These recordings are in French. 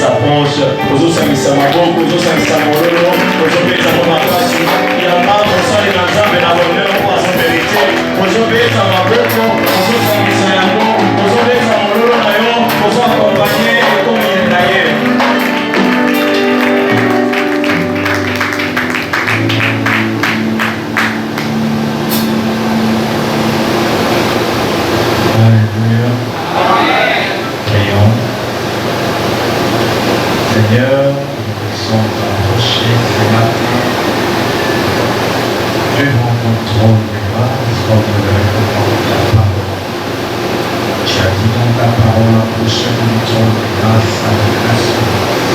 s'approche, ozosangisa maboko, ozosangisa mololo, ozobeta po makasi, yamba mosali na nzambe na bonheur po azo verite, ozobeta maboko, ozosangisa yango, ozobeta mololo na yo, ozoakompanye ekomi na ye. Alléluia. Prions. Seigneur, nous sommes approchés ce matin devant ton trône de grâce comme nous répondons ta parole. Tu as dit dans ta parole, approchez du trône de grâce avec assurance.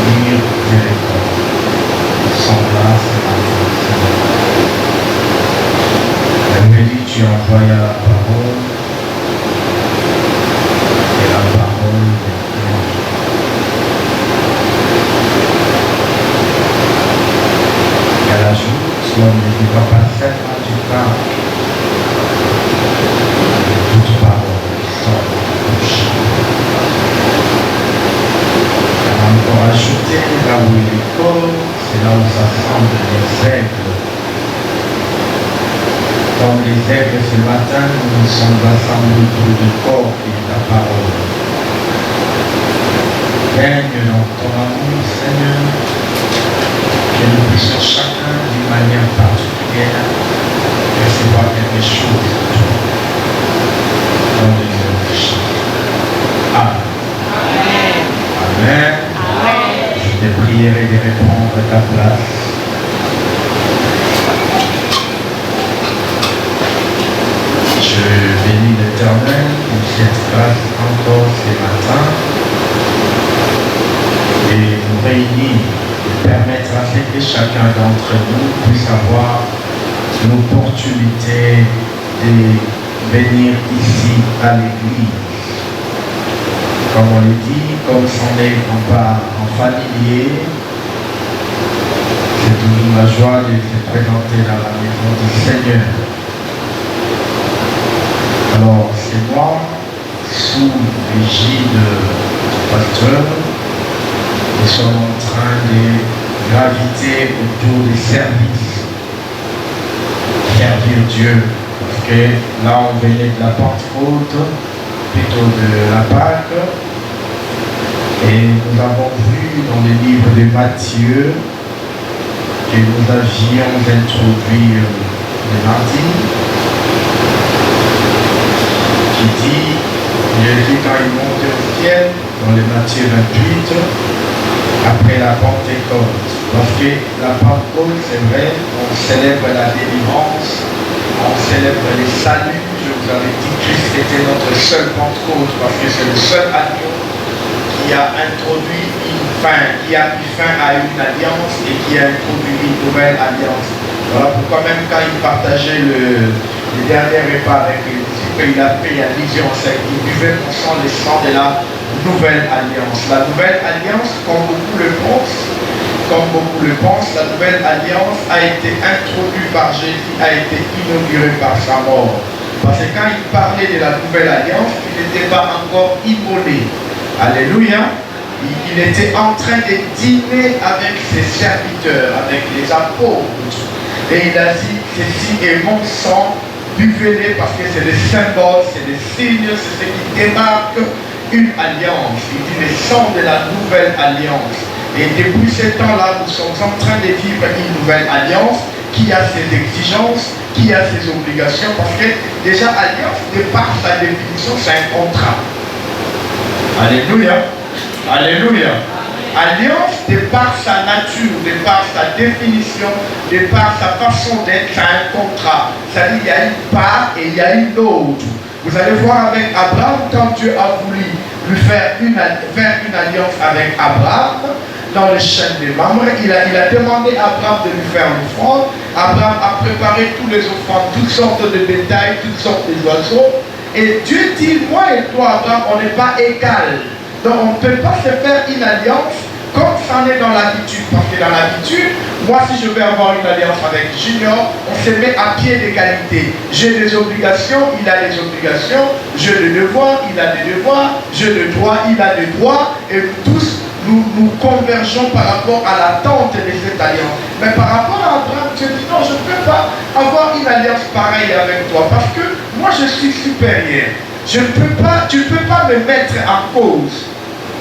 Venir directement, sans grâce et matin. Tu envoies la parole et la parole est Dieu. Elle ajoute, l'homme ne vivra pas seulement du pain, mais de toute parole qui sort de la bouche. Elle a encore ajouté, là où il est corps, c'est là où s'assemblent les aigles. Comme les aigles ce matin, nous nous sommes rassemblés autour du corps qui est ta parole. Règne dans ton amour, Seigneur, que nous puissions chacun d'une manière particulière recevoir quelque chose de toi. Dans le nom de Jésus. Amen. Amen. Amen. Je te prierai de répondre à ta place. Je bénis l'Éternel pour cette grâce encore ce matin et nous réunir et permettre à ce que chacun d'entre nous puisse avoir l'opportunité de venir ici à l'église. Comme on le dit, comme c'en est en familier, c'est toujours la joie de se présenter dans la maison du Seigneur. Alors, c'est moi, sous l'égide du pasteur, nous sommes en train de graviter autour des services, servir Dieu, parce que là, on venait de la Pentecôte, plutôt de la Pâque, et nous avons vu dans le livre de Matthieu que nous avions introduit le mardi, qui dit, Jésus quand il monte au ciel, dans le Matthieu 28, après la Pentecôte. Parce que la Pentecôte, c'est vrai, on célèbre la délivrance, on célèbre les saluts. Je vous avais dit que Christ était notre seul Pentecôte, parce que c'est le seul agneau qui a introduit une fin, qui a mis fin à une alliance et qui a introduit une nouvelle alliance. Voilà pourquoi même quand il partageait le dernier repas avec les disciples, il a fait allusion à ça. Il buvait mon sang, le sang de la nouvelle alliance. La nouvelle alliance, comme beaucoup le pensent, la nouvelle alliance a été introduite par Jésus, a été inaugurée par sa mort. Parce que quand il parlait de la nouvelle alliance, il n'était pas encore immolé. Alléluia. Il était en train de dîner avec ses serviteurs, avec les apôtres. Et il a dit, ceci est mon sang, buvez-les parce que c'est le symbole, c'est le signe, c'est ce qui démarque une alliance. Il dit le sang de la nouvelle alliance. Et depuis ce temps-là, nous sommes en train de vivre une nouvelle alliance qui a ses exigences, qui a ses obligations, parce que déjà alliance, de par sa définition, c'est un contrat. Alléluia. Alléluia. Alliance, de par sa nature, de par sa définition, de par sa façon d'être, c'est un contrat. C'est-à-dire qu'il y a une part et il y a une autre. Vous allez voir avec Abraham, quand Dieu a voulu lui faire une alliance avec Abraham, dans le chêne des membres, il a demandé à Abraham de lui faire l'offrande. Abraham a préparé tous les offrandes, toutes sortes de bétail, toutes sortes d'oiseaux. Et Dieu dit, moi et toi, Abraham, on n'est pas égal. Donc on ne peut pas se faire une alliance comme ça en est dans l'habitude, parce que dans l'habitude, moi si je vais avoir une alliance avec Junior, on se met à pied d'égalité. J'ai des obligations, il a des obligations, j'ai des devoirs, il a des devoirs, j'ai des droits, il a des droits, et tous nous convergeons par rapport à l'attente de cette alliance. Mais par rapport à Abraham, tu dis non, je ne peux pas avoir une alliance pareille avec toi, parce que moi je suis supérieur. Je ne peux pas, tu ne peux pas me mettre en cause.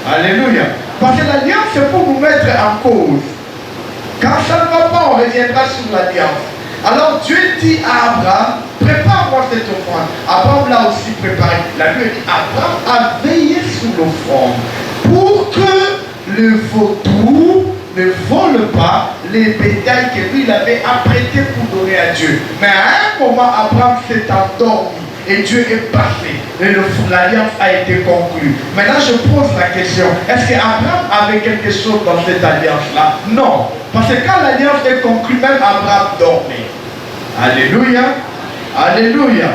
Alléluia. Parce que l'alliance, c'est pour nous mettre en cause. Quand ça ne va pas, on reviendra sur l'alliance. Alors Dieu dit à Abraham, prépare-moi cette offrande. Abraham l'a aussi préparé. La Bible dit, Abraham a veillé sur l'offrande pour que le vautour ne vole pas les bétails que lui il avait apprêtés pour donner à Dieu. Mais à un moment, Abraham s'est endormi. Et Dieu est passé. Et l'alliance a été conclue. Maintenant, je pose la question. Est-ce qu'Abraham avait quelque chose dans cette alliance-là? Non. Parce que quand l'alliance est conclue, même Abraham dormait. Alléluia. Alléluia.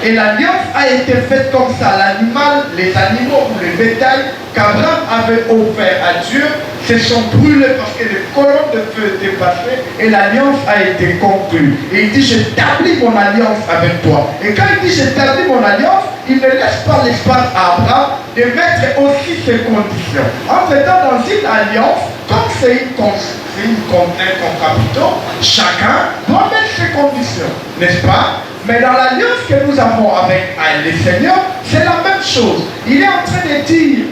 Et l'alliance a été faite comme ça. L'animal, les animaux ou les bétails qu'Abraham avait offert à Dieu se sont brûlés parce que les colonnes de feu étaient passées et l'alliance a été conclue. Et il dit, j'établis mon alliance avec toi. Et quand il dit, j'établis mon alliance, il ne laisse pas l'espace à Abraham de mettre aussi ses conditions. En mettant dans une alliance, comme c'est une contrainte en capitaux, chacun doit mettre ses conditions, n'est-ce pas? Mais dans l'alliance que nous avons avec le Seigneur, c'est la même chose. Il est en train de dire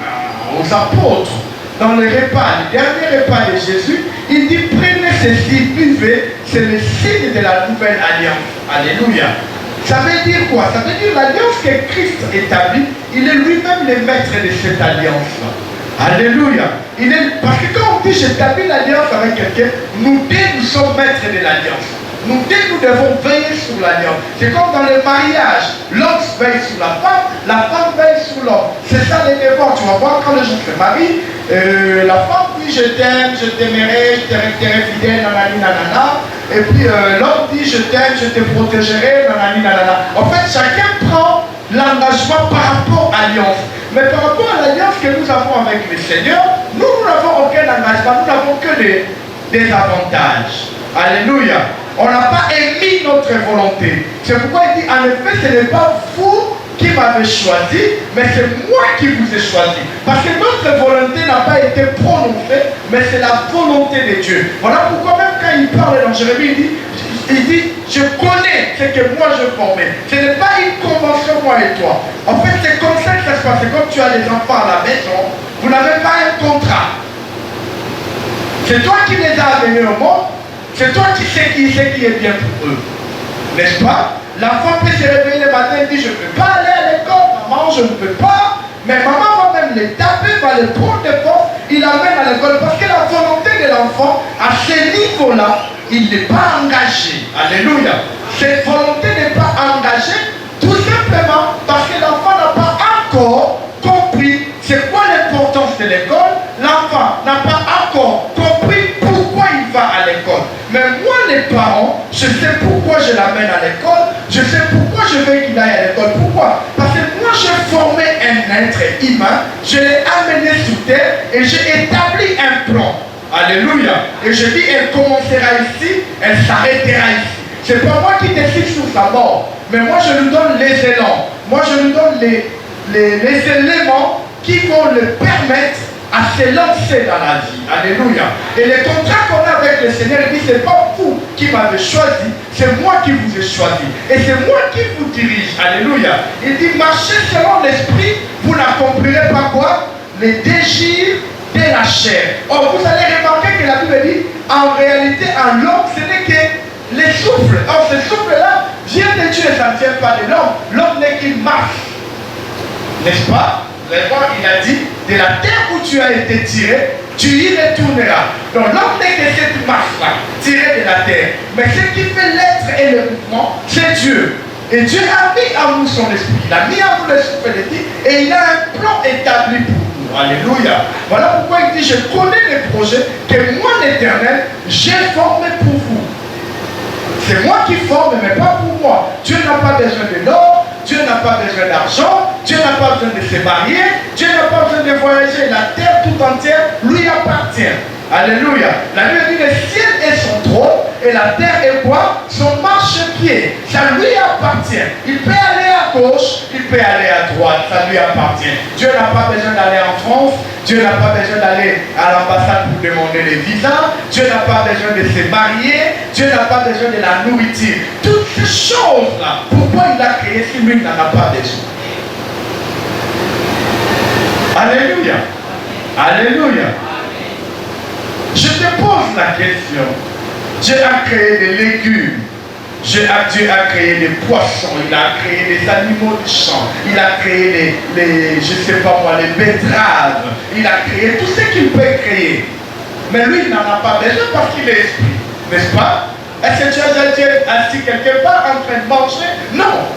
aux apôtres, dans le repas, le dernier repas de Jésus, il dit, prenez ceci, buvez, c'est le signe de la nouvelle alliance. Alléluia. Ça veut dire quoi? Ça veut dire l'alliance que Christ établit, il est lui-même le maître de cette alliance-là. Alléluia. Parce que quand on dit j'établis l'alliance avec quelqu'un, nous sommes maîtres de l'alliance. Nous devons veiller sur l'alliance. C'est comme dans le mariage. L'homme veille sur la femme veille sur l'homme. C'est ça les devoirs. Tu vas voir quand les gens se marient, la femme dit je t'aime, je t'aimerai, je te resterai fidèle, nanani nanana. Et puis l'homme dit je t'aime, je te protégerai, nanani nanana. En fait, chacun prend l'engagement par rapport à l'alliance. Mais par rapport à l'alliance que nous avons avec le Seigneur, nous n'avons aucun engagement, nous n'avons que des avantages. Alléluia. On n'a pas émis notre volonté. C'est pourquoi il dit, en effet, ce n'est pas vous qui m'avez choisi, mais c'est moi qui vous ai choisi. Parce que notre volonté n'a pas été prononcée, mais c'est la volonté de Dieu. Voilà pourquoi même quand il parle dans Jérémie, il dit, je connais ce que moi je formais. Ce n'est pas une convention, moi et toi. En fait, c'est comme ça que ça se passe. C'est comme tu as des enfants à la maison, vous n'avez pas un contrat. C'est toi qui les as amenés au monde. C'est toi qui sais qui est bien pour eux. N'est-ce pas? L'enfant peut se réveiller le matin et dire, je ne peux pas aller à l'école, maman, je ne peux pas. Mais maman va même les taper, va les prendre de force, il l'amène à l'école. Parce que la volonté de l'enfant, à ce niveau-là, il n'est pas engagé. Alléluia. Cette volonté n'est pas engagée, tout simplement parce que l'enfant n'a pas encore compris c'est quoi l'importance de l'école. L'enfant n'a pas encore compris pourquoi il va à l'école. Mais moi, les parents, je sais pourquoi je l'amène à l'école. Je sais pourquoi je veux qu'il aille à l'école. Pourquoi? Parce que moi, j'ai formé un être humain. Je l'ai amené sur terre et j'ai établi un plan. Alléluia. Et je dis, elle commencera ici, elle s'arrêtera ici. C'est pas moi qui décide sur sa mort. Mais moi, je lui donne les élans. Moi, je lui donne les éléments qui vont le permettre à se lancer dans la vie. Alléluia. Et le contrat qu'on a avec le Seigneur, il dit, c'est pas vous qui m'avez choisi, c'est moi qui vous ai choisi. Et c'est moi qui vous dirige. Alléluia. Il dit, marchez selon l'esprit, vous n'accomplirez pas quoi? Les désirs de la chair. Or, vous allez remarquer que la Bible dit, en réalité, en l'homme, ce n'est que les souffles. Or, ce souffle-là vient de Dieu, ça ne vient pas de l'homme. L'homme n'est qu'une marche. N'est-ce pas? Il a dit, de la terre où tu as été tiré, tu y retourneras. Donc l'homme n'est que cette marche-là, tirée de la terre. Mais ce qui fait l'être et le mouvement, c'est Dieu. Et Dieu a mis en nous son esprit. Il a mis en nous le souffle de vie et il a un plan établi pour nous. Alléluia. Voilà pourquoi il dit, je connais les projets que moi, l'Éternel, j'ai formés pour vous. C'est moi qui forme, mais pas pour moi. Dieu n'a pas besoin de l'or, Dieu n'a pas besoin d'argent, Dieu n'a pas besoin de se marier, Dieu n'a pas besoin de voyager. La terre tout entière lui appartient. Alléluia. La Bible dit le ciel est son trône et la terre est quoi? Son marchepied. Ça lui appartient. Il peut aller à gauche, il peut aller à droite. Ça lui appartient. Dieu n'a pas besoin d'aller en France. Dieu n'a pas besoin d'aller à l'ambassade pour demander les visas. Dieu n'a pas besoin de se marier. Dieu n'a pas besoin de la nourriture. Toutes ces choses-là, pourquoi il a créé si lui n'en a pas besoin? Alléluia. Alléluia. Je te pose la question. Dieu a créé des légumes. Dieu a créé des poissons. Il a créé des animaux du champ. Il a créé les je ne sais pas moi, les betteraves. Il a créé tout ce qu'il peut créer. Mais lui, il n'en a pas besoin parce qu'il est esprit. N'est-ce pas? Est-ce que Dieu est assis quelque part en train de manger? Non.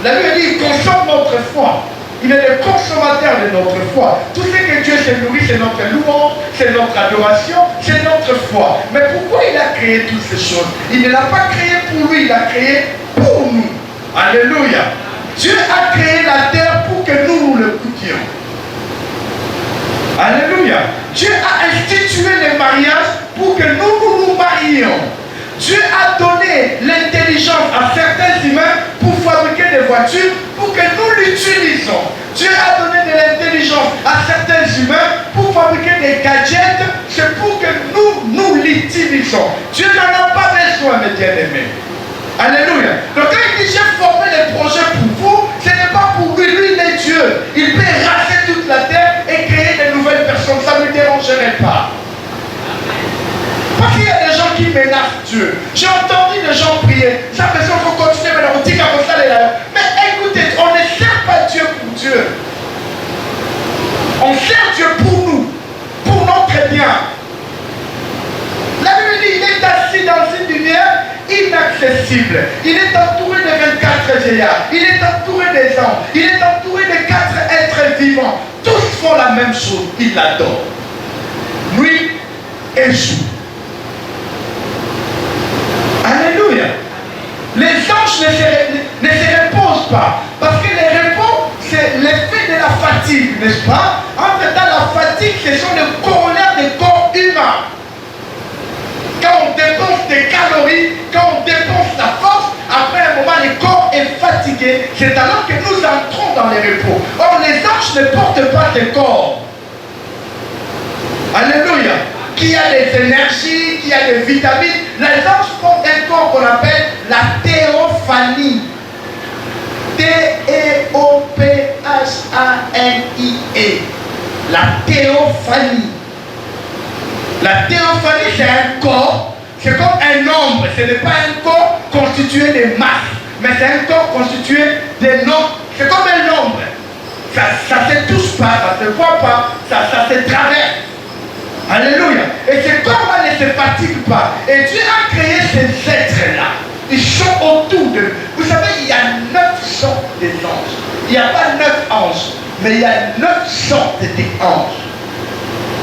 La Bible dit qu'il consomme notre foi. Il est le consommateur de notre foi. Tout ce que Dieu se nourrit, c'est notre louange, c'est notre adoration, c'est notre foi. Mais pourquoi il a créé toutes ces choses? Il ne l'a pas créé pour lui, il l'a créé pour nous. Alléluia. Dieu a créé la terre pour que nous l'écoutions. Alléluia. Dieu a institué les mariages pour que nous marions. Dieu a donné l'intelligence à certains humains pour fabriquer des voitures pour que nous l'utilisons. Dieu a donné de l'intelligence à certains humains pour fabriquer des gadgets. C'est pour que nous l'utilisons. Dieu n'en a pas besoin, mes bien-aimés. Alléluia. Donc quand il dit j'ai formé les projets pour vous, ce n'est pas pour lui. Lui, il est Dieu. Il peut raser toute la terre et créer de nouvelles personnes. Ça ne me dérangerait pas. Parce qu'il y a des gens qui menacent Dieu. J'ai entendu des gens prier. Ça fait qu'il faut continuer mais on dit comme ça. Mais écoutez, on ne sert pas Dieu pour Dieu. On sert Dieu pour nous, pour notre bien. La Bible dit, il est assis dans une lumière inaccessible. Il est entouré de 24 vieillards. Il est entouré des anges. Il est entouré de 4 êtres vivants. Tous font la même chose. Ils l'adorent. Nuit et jour. Alléluia. Les anges ne se reposent pas. Parce que les repos, c'est l'effet de la fatigue, n'est-ce pas? En fait, la fatigue, ce sont les corollaires des corps humains. Quand on dépense des calories, quand on dépense la force, après un moment, le corps est fatigué. C'est alors que nous entrons dans les repos. Or, les anges ne portent pas de corps. Alléluia. Qui a des énergies, qui a des vitamines. Les anges font un corps qu'on appelle la théophanie. T-E-O-P-H-A-N-I-E. La théophanie. La théophanie, c'est un corps, c'est comme un nombre. Ce n'est pas un corps constitué de masse, mais c'est un corps constitué de nombres. C'est comme un nombre. Ça ne se touche pas, ça ne se voit pas, ça se traverse. Alléluia. Et ce corps-là ne se fatigue pas. Et Dieu a créé ces êtres-là. Ils sont autour de nous. Vous savez, il y a 9 sortes d'anges. Il n'y a pas 9 anges, mais il y a 9 sortes d'anges.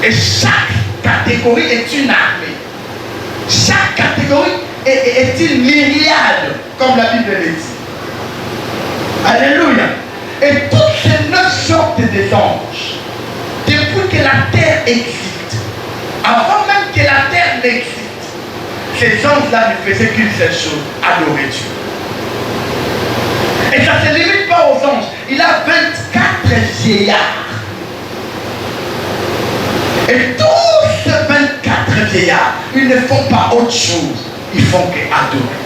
Et chaque catégorie est une armée. Chaque catégorie est une myriade, comme la Bible le dit. Alléluia. Et toutes ces 9 sortes d'anges, depuis que la terre existe, avant même que la terre n'existe, ces anges-là ne faisaient qu'une seule chose, adorer Dieu. Et ça ne se limite pas aux anges. Il a 24 vieillards. Et tous ces 24 vieillards, ils ne font pas autre chose. Ils font qu'adorer.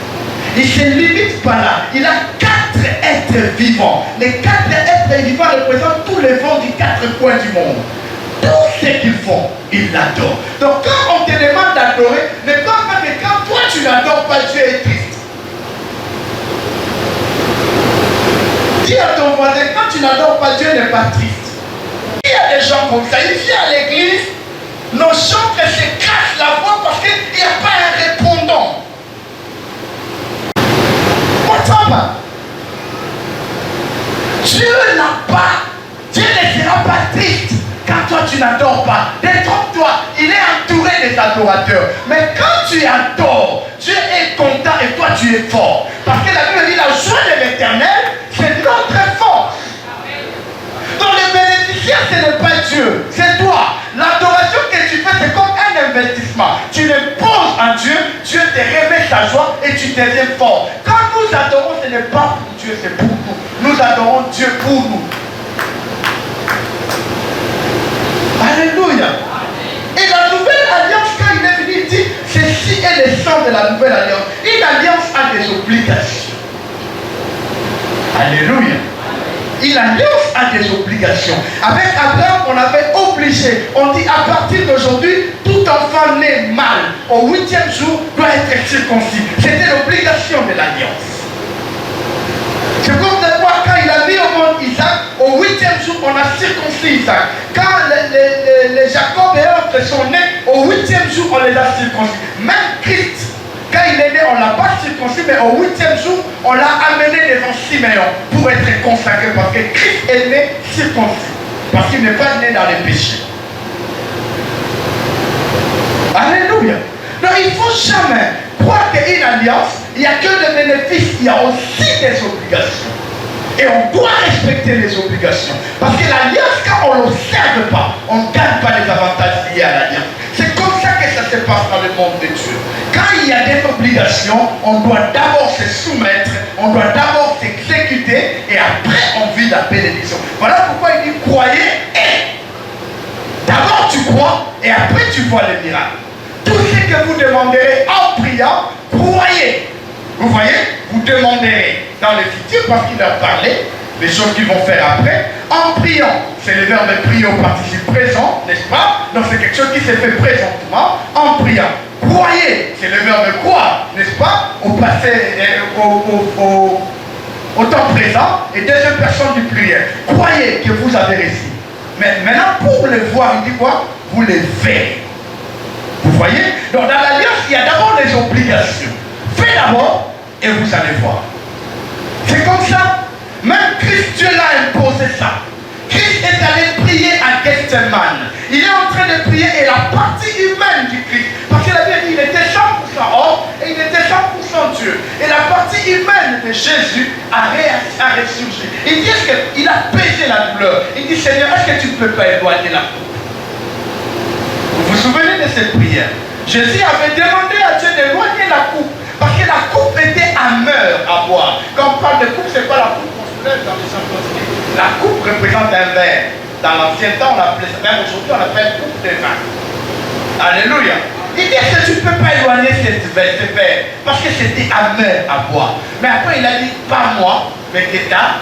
Il ne se limite pas là. Il a 4 êtres vivants. Les 4 êtres vivants représentent tous les vents des 4 coins du monde. Tout ce qu'ils font, ils l'adorent. Donc quand on te demande d'adorer, ne pense pas que quand toi tu n'adores pas, Dieu est triste. Dis à ton voisin, quand tu n'adores pas, Dieu n'est pas triste. Il y a des gens comme ça, ils viennent à l'église, nos chants se cassent la voix parce qu'il n'y a pas un répondant. Dieu n'a pas, Dieu ne sera pas triste quand toi tu n'adores pas. Détrompe-toi, il est entouré des adorateurs. Mais quand tu adores, Dieu est content et toi tu es fort. Parce que la Bible dit la joie de l'Éternel, c'est notre force. Donc le bénéficiaire, ce n'est pas Dieu, c'est toi. L'adoration que tu fais, c'est comme un investissement. Tu le poses en Dieu, Dieu te remet sa joie et tu deviens fort. Quand nous adorons, ce n'est pas pour Dieu, c'est pour nous. Nous adorons Dieu pour nous. Alléluia. Et la nouvelle alliance, quand il est venu, il dit, ceci est le sang de la nouvelle alliance. Une alliance a des obligations. Alléluia. Une alliance a des obligations. Avec Abraham, on avait obligé. On dit à partir d'aujourd'hui, tout enfant né mâle au 8e jour doit être circoncis. C'était l'obligation de l'alliance. C'est comme de voir quand il a mis au monde Isaac, au 8e jour, on a circoncis Isaac. Quand les Jacob et autres sont nés, au 8e jour, on les a circoncis. Même Christ, quand il est né, on ne l'a pas circoncis, mais au 8e jour, on l'a amené devant Siméon pour être consacré, parce que Christ est né circoncis, parce qu'il n'est pas né dans les péchés. Alléluia. Donc il ne faut jamais croire qu'une alliance, il n'y a que des bénéfices, il y a aussi des obligations. Et on doit respecter les obligations. Parce que l'alliance, quand on ne l'observe pas, on ne gagne pas les avantages liés à l'alliance. C'est comme ça que ça se passe dans le monde de Dieu. Quand il y a des obligations, on doit d'abord se soumettre, on doit d'abord s'exécuter, et après on vit la bénédiction. Voilà pourquoi il dit croyez et. D'abord tu crois, et après tu vois les miracles. Tout ce que vous demanderez en priant, croyez. Vous voyez, vous demanderez dans le futur, parce qu'il a parlé des choses qu'ils vont faire après, en priant. C'est le verbe prier au participe présent, n'est-ce pas? Donc c'est quelque chose qui s'est fait présentement, en priant. Croyez, c'est le verbe croire, n'est-ce pas? Au passé, au temps présent, et deuxième personne du pluriel. Croyez que vous avez réussi. Mais maintenant, pour le voir, il dit quoi? Vous les verrez. Vous voyez? Donc dans l'alliance, il y a d'abord les obligations. Faites d'abord et vous allez voir. C'est comme ça. Même Christ, Dieu l'a imposé ça. Christ est allé prier à Gethsemane. Il est en train de prier et la partie humaine du Christ, parce que la Bible dit qu'il était 100% homme et il était 100% Dieu. Et la partie humaine de Jésus a ressurgi. Il dit, est-ce qu'il a pesé la douleur? Il dit, Seigneur, est-ce que tu ne peux pas éloigner la coupe? Vous vous souvenez de cette prière? Jésus avait demandé à Dieu d'éloigner la coupe, parce que la coupe était amère à boire. Quand on parle de coupe, ce n'est pas la coupe qu'on soulève dans les champs. La coupe représente un verre. Dans l'ancien temps, on l'appelait ça. Même aujourd'hui, on l'appelle coupe de vin. Alléluia. Il dit que tu ne peux pas éloigner ce verre, parce que c'était amer à boire. Mais après, il a dit, pas moi, mais que ta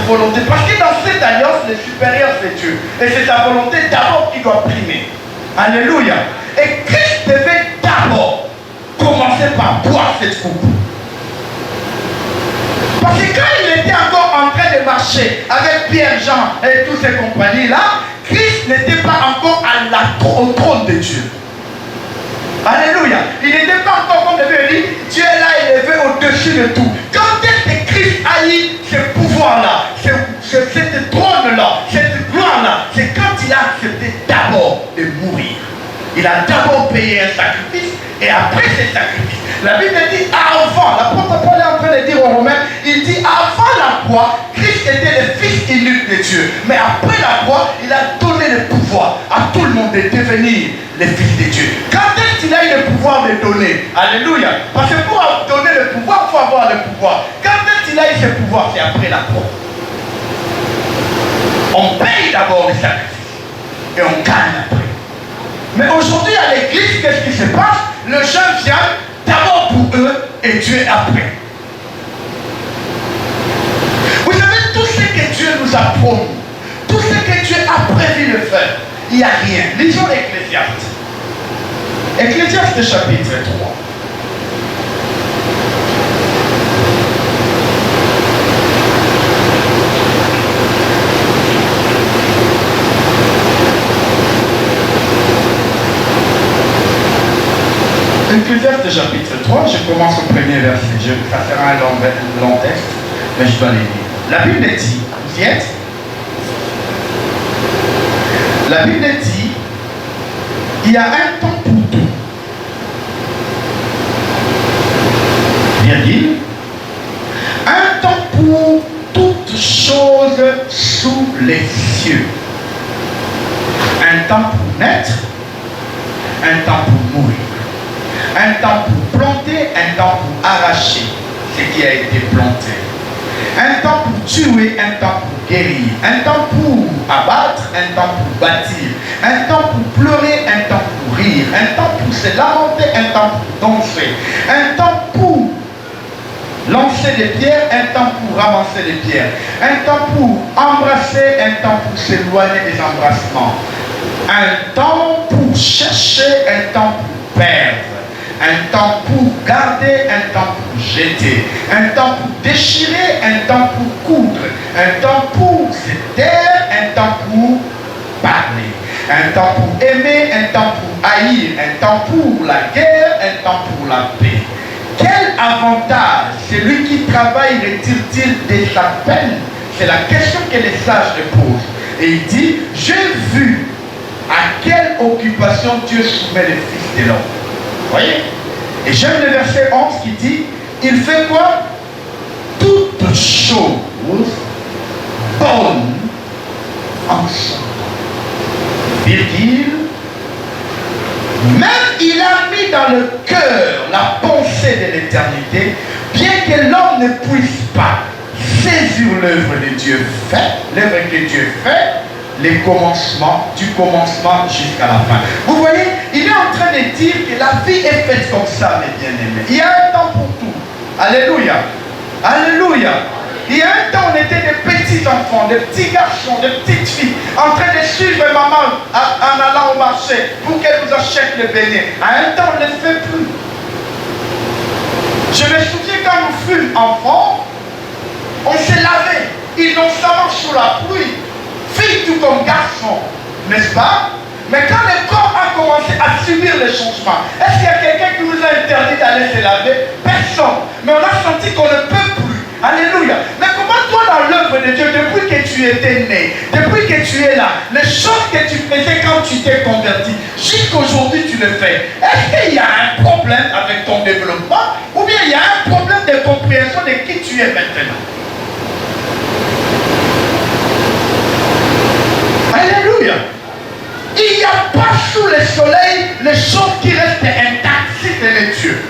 volonté. Parce que dans cette alliance, le supérieur, c'est Dieu. Et c'est sa volonté d'abord qui doit primer. Alléluia. Et Christ devait d'abord commencer par boire cette coupe. Parce que quand il était encore en train de marcher avec Pierre, Jean et tous ces compagnies-là, Christ n'était pas encore au trône de Dieu. Alléluia. Il n'était pas encore, comme le dit, Dieu est là élevé au-dessus de tout. Quand est-ce que Christ a eu ce pouvoir-là, cette trône-là, cette gloire-là? C'est quand il a accepté d'abord de mourir. Il a d'abord payé un sacrifice et après ce sacrifice, la Bible dit avant, l'apôtre Paul est en train de dire aux Romains, il dit avant la croix, Christ était le Fils unique de Dieu. Mais après la croix, il a donné le pouvoir à tout le monde de devenir les fils de Dieu. Quand est-ce qu'il a eu le pouvoir de donner? Alléluia. Parce que pour donner le pouvoir, il faut avoir le pouvoir. Quand est-ce qu'il a eu ce pouvoir? C'est après la croix. On paye d'abord les sacrifices et on gagne après. Mais aujourd'hui à l'église, qu'est-ce qui se passe? Le jeune vient d'abord pour eux et Dieu après. Vous savez, tout ce que Dieu nous a promis, tout ce que Dieu a prévu de faire, il n'y a rien. Lisons l'Ecclésiaste. Ecclésiaste chapitre 3. Ecclésiaste chapitre 3, je commence au premier verset. Ça sera un long texte, mais je dois les lire. La Bible dit, vous y êtes? La Bible dit, il y a un temps pour tout. Virgule. Un temps pour tout mourir. Un temps pour planter, un temps pour arracher ce qui a été planté. Un temps pour tuer, un temps pour guérir. Un temps pour abattre, un temps pour bâtir. Un temps pour pleurer, un temps pour rire. Un temps pour se lamenter, un temps pour danser. Un temps pour lancer des pierres, un temps pour ramasser les pierres. Un temps pour embrasser, un temps pour s'éloigner des embrassements. Un temps pour chercher, un temps pour perdre. Un temps pour garder, un temps pour jeter. Un temps pour déchirer, un temps pour coudre. Un temps pour se taire, un temps pour parler. Un temps pour aimer, un temps pour haïr. Un temps pour la guerre, un temps pour la paix. Quel avantage celui qui travaille retire-t-il de sa peine? C'est la question que les sages le posent. Et il dit, j'ai vu à quelle occupation Dieu soumet les fils de l'homme. Voyez? Et j'aime le verset 11 qui dit, il fait quoi? Toutes choses bonnes ensemble. Virgule. Même il a mis dans le cœur la pensée de l'éternité, bien que l'homme ne puisse pas saisir l'œuvre de Dieu faite, l'œuvre que Dieu fait, les commencements, du commencement jusqu'à la fin. Vous voyez, il est en train de dire que la vie est faite comme ça, mes bien-aimés. Il y a un temps pour tout. Alléluia. Alléluia. Il y a un temps, on était des petits enfants, des petits garçons, des petites filles, en train de suivre maman en allant au marché pour qu'elle nous achète le béné. À un temps, on ne le fait plus. Je me souviens quand nous fûmes enfants, on s'est lavé innocemment sous la pluie. Fille tout comme garçon, n'est-ce pas? Mais quand le corps a commencé à subir les changements, est-ce qu'il y a quelqu'un qui nous a interdit d'aller se laver? Personne. Mais on a senti qu'on ne peut plus. Alléluia. Mais comment toi dans l'œuvre de Dieu, depuis que tu étais né, depuis que tu es là, les choses que tu faisais quand tu t'es converti, jusqu'aujourd'hui tu le fais, est-ce qu'il y a un problème avec ton développement ou bien il y a un problème de compréhension de qui tu es maintenant? Alléluia. Il n'y a pas sous le soleil les choses qui restent intactes si ce n'est Dieu.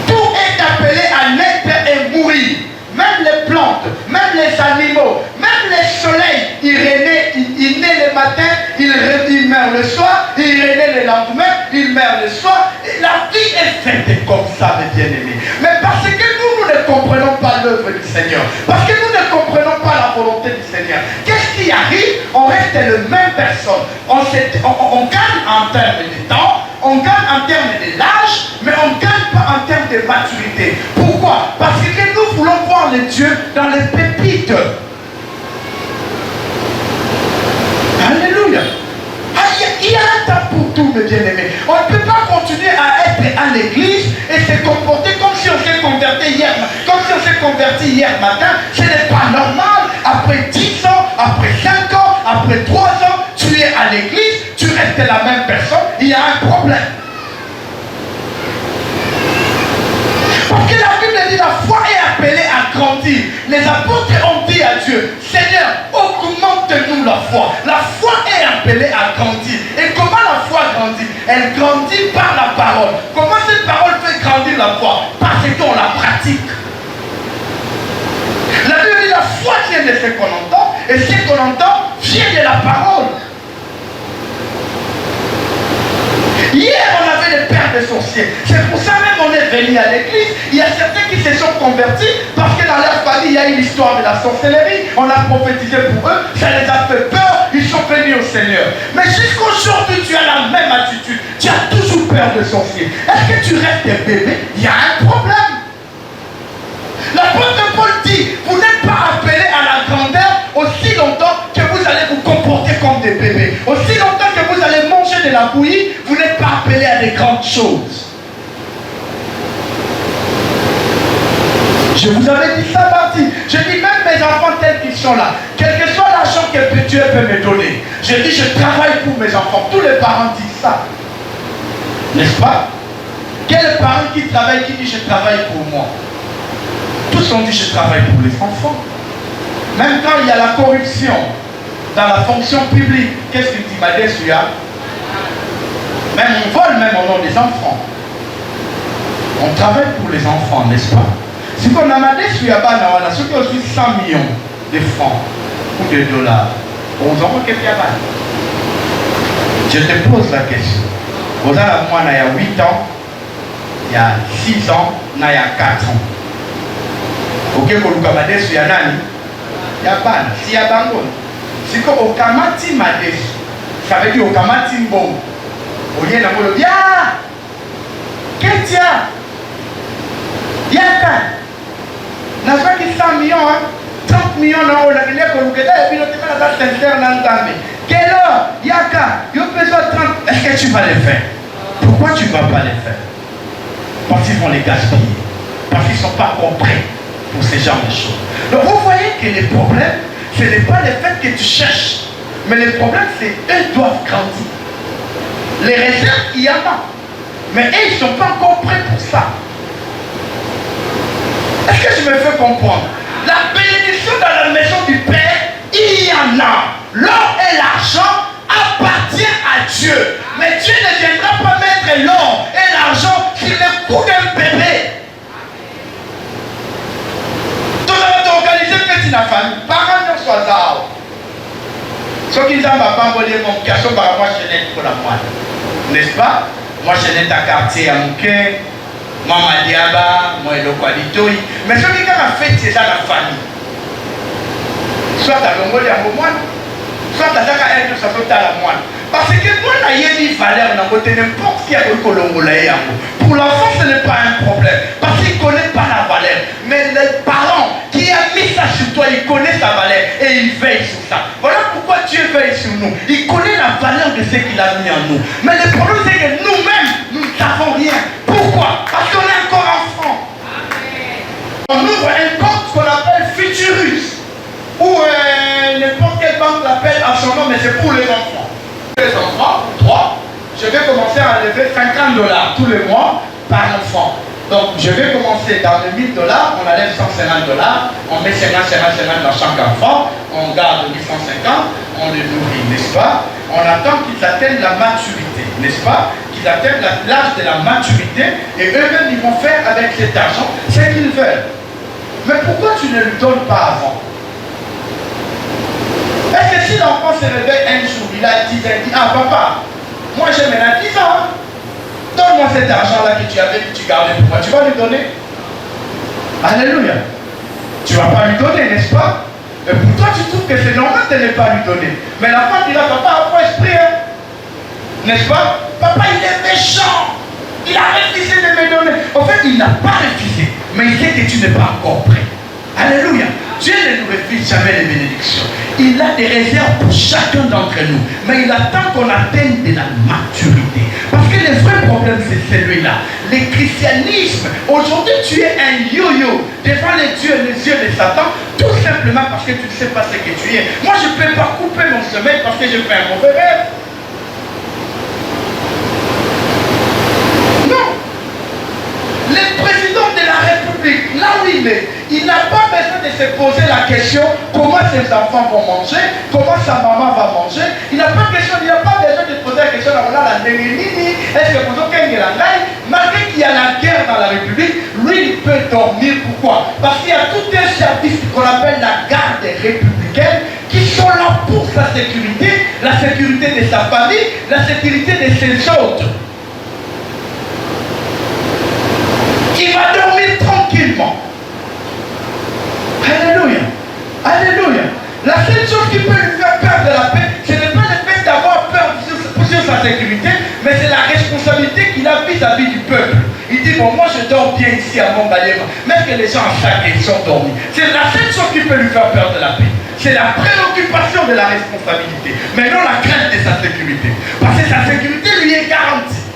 Tout est appelé à naître et mourir. Même les plantes, même les animaux, même les soleils, il naît le matin, il meurt le soir, il renaît le lendemain, il meurt le soir. Et la vie est faite comme ça, mes bien-aimés. Mais parce que nous ne comprenons pas l'œuvre du Seigneur, parce que nous ne comprenons pas la volonté du Seigneur, qu'est-ce qui arrive? On reste la même personne. On gagne en termes de temps, on gagne en termes de l'âge, mais on ne gagne pas en termes de maturité. Pourquoi? Parce que nous voulons voir le Dieu dans les pépites. Alléluia. Il y a un temps pour tout, mes bien-aimés. On ne peut pas continuer à être à l'église et se comporter comme si on s'est converti hier, matin. Ce n'est pas normal. Après 10 ans, après 5 ans, après 3 ans, tu es à l'église, tu restes la même personne. Il y a un problème. Parce que la Bible dit la foi est appelée à grandir. Les apôtres ont dit à Dieu, Seigneur, augmente-nous la foi. La foi est appelée à grandir. Et comment la foi grandit? Elle grandit par la parole. Comment cette parole fait grandir la foi? Parce qu'on la pratique. La Bible dit la foi vient de ce qu'on entend, et ce qu'on entend vient de la parole. Hier, on avait des pères de sorciers. C'est pour ça même on est venu à l'église. Il y a certains qui se sont convertis parce que dans leur famille, il y a eu l'histoire de la sorcellerie. On a prophétisé pour eux. Ça les a fait peur. Ils sont venus au Seigneur. Mais jusqu'aujourd'hui, tu as la même attitude. Tu as toujours peur de sorciers. Est-ce que tu restes bébé? Il y a un problème. L'apôtre Paul dit, vous n'êtes pas appelés à la grandeur aussi longtemps que vous allez vous comporter comme des bébés. Aussi longtemps que vous allez manger de la bouillie, vous n'êtes pas appelés à des grandes choses. Je vous avais dit ça mardi. Je dis même mes enfants tels qu'ils sont là, quel que soit l'argent que Dieu peut me donner, je dis je travaille pour mes enfants. Tous les parents disent ça. N'est-ce pas? Quel parent qui travaille, qui dit je travaille pour moi? Tous ont dit je travaille pour les enfants. Même quand il y a la corruption dans la fonction publique, qu'est-ce qu'il dit? Même on vole même au nom des enfants. On travaille pour les enfants, n'est-ce pas? Si on a demandé sur Yabana, on a ce qui a aussi 100 millions de francs ou de dollars. On vous envoie quelqu'un là. Je te pose la question. Vous avez moi, il y a 8 ans, il y a 6 ans, il y a 4 ans. Ok, quand vous avez sur Yanani, il y a pas. Si il y a Bango, si vous avez Kamati Mades, ça veut dire au Kamati Mbon. Vous avez dit, ya, Ketia, Yaka, n'a pas qui 100 millions, 30 millions d'euros, la guinée qu'on vous a, et puis l'autre, on a sincère dans le temps. Quelle heure, Yaka, il y a besoin de 30. Est-ce que tu vas les faire? Pourquoi tu ne vas pas les faire? Parce qu'ils vont les gaspiller. Parce qu'ils ne sont pas compris pour ce genre de choses. Donc vous voyez que les problèmes, ce n'est pas le fait que tu cherches. Mais le problème, c'est qu'eux doivent grandir. Les réserves, il y en a. Mais eux, ils ne sont pas encore prêts pour ça. Est-ce que je me fais comprendre? La bénédiction dans la maison du Père, il y en a. L'or et l'argent appartiennent à Dieu. Mais Dieu ne viendra pas mettre l'or et l'argent sur le cou d'un bébé. Tout le monde organisé petit la famille. Parents ne soient là. Ce qui n'ont pas volé mon cachot, moi je n'ai pour la moine. N'est-ce pas? Moi je n'ai ta quartier à mon cœur. Moi ma diaba, moi le qualité. Mais ce qui a fait, c'est ça la famille. Soit à l'ongoli à mon moine. Soit à Zaka ça peut être à la moine. Parce que moi, il y a une valeur dans côté n'importe qui a eu Colombolay. Pour l'enfant, ce n'est pas un problème. Parce qu'il ne connaît pas la valeur. Mais les parents qui ont mis ça sur toi, ils connaissent sa valeur et ils veillent sur ça. Voilà pourquoi Dieu veille sur nous. Il connaît la valeur de ce qu'il a mis en nous. Mais le problème, c'est que nous-mêmes, nous ne savons rien. Pourquoi? Parce qu'on est encore enfant. On ouvre un compte qu'on appelle Futurus. Ou n'importe quelle banque l'appelle à son nom, mais c'est pour les enfants. Les enfants, 3, je vais commencer à enlever $50 tous les mois par enfant. Donc je vais commencer dans les $1000, on enlève $150, on met 50 dans chaque enfant, on garde 850, on les nourrit, n'est-ce pas? On attend qu'ils atteignent la maturité, n'est-ce pas? Qu'ils atteignent l'âge de la maturité et eux-mêmes ils vont faire avec cet argent ce qu'ils veulent. Mais pourquoi tu ne le donnes pas avant? Est-ce que si l'enfant se réveille un jour, il a 10 ans, il dit, ah papa, moi j'ai maintenant 10 ans, donne-moi cet argent-là que tu avais, que tu gardais pour moi, tu vas lui donner? Alléluia. Tu ne vas pas lui donner, n'est-ce pas? Et pour toi, tu trouves que c'est normal de ne pas lui donner. Mais l'enfant dira, papa a pas esprit, hein? N'est-ce pas? Papa, il est méchant. Il a refusé de me donner. En fait, il n'a pas refusé, mais il sait que tu n'es pas encore prêt. Alléluia. Dieu ne nous refuse jamais les bénédictions. Il a des réserves pour chacun d'entre nous. Mais il attend qu'on atteigne de la maturité. Parce que le vrai problème, c'est celui-là. Le christianisme, aujourd'hui, tu es un yo-yo devant les yeux de Satan, tout simplement parce que tu ne sais pas ce que tu es. Moi, je ne peux pas couper mon sommeil parce que je fais un mauvais rêve. Le président de la République, là où il est, il n'a pas besoin de se poser la question comment ses enfants vont manger, comment sa maman va manger. Il n'a pas besoin de poser la question est-ce que vous avez malgré qu'il y a la guerre dans la République, lui il peut dormir. Pourquoi? Parce qu'il y a tout un service qu'on appelle la garde républicaine qui sont là pour sa sécurité, la sécurité de sa famille, la sécurité de ses autres. Il va dormir tranquillement. Alléluia. Alléluia. La seule chose qui peut lui faire perdre la paix, ce n'est pas le fait d'avoir peur sur sa sécurité, mais c'est la responsabilité qu'il a vis-à-vis du peuple. Il dit, bon, moi je dors bien ici à Montbaléma, même que les gens en sac ils sont dormis. C'est la seule chose qui peut lui faire perdre la paix. C'est la préoccupation de la responsabilité, mais non la crainte de sa sécurité. Parce que sa sécurité lui est garantie.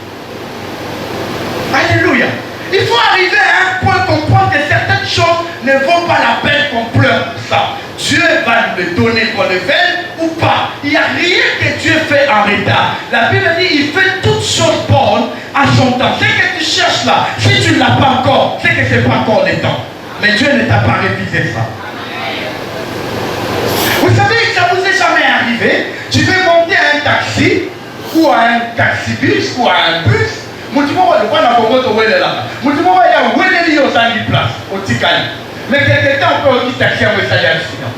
Alléluia. Il faut arriver à un point comprendre que certaines choses ne vaut pas la peine qu'on pleure pour ça. Dieu va nous le donner qu'on le veuille ou pas. Il n'y a rien que Dieu fait en retard. La Bible dit il fait toutes choses bonnes à son temps. Ce que tu cherches là, si tu ne l'as pas encore, c'est que ce n'est pas encore le temps. Mais Dieu ne t'a pas révisé ça. Vous savez, ça ne vous est jamais arrivé. Tu veux monter à un taxi ou à un taxi-bus, ou à un bus. Mais quelque temps, on peut aussi taxer un message accident.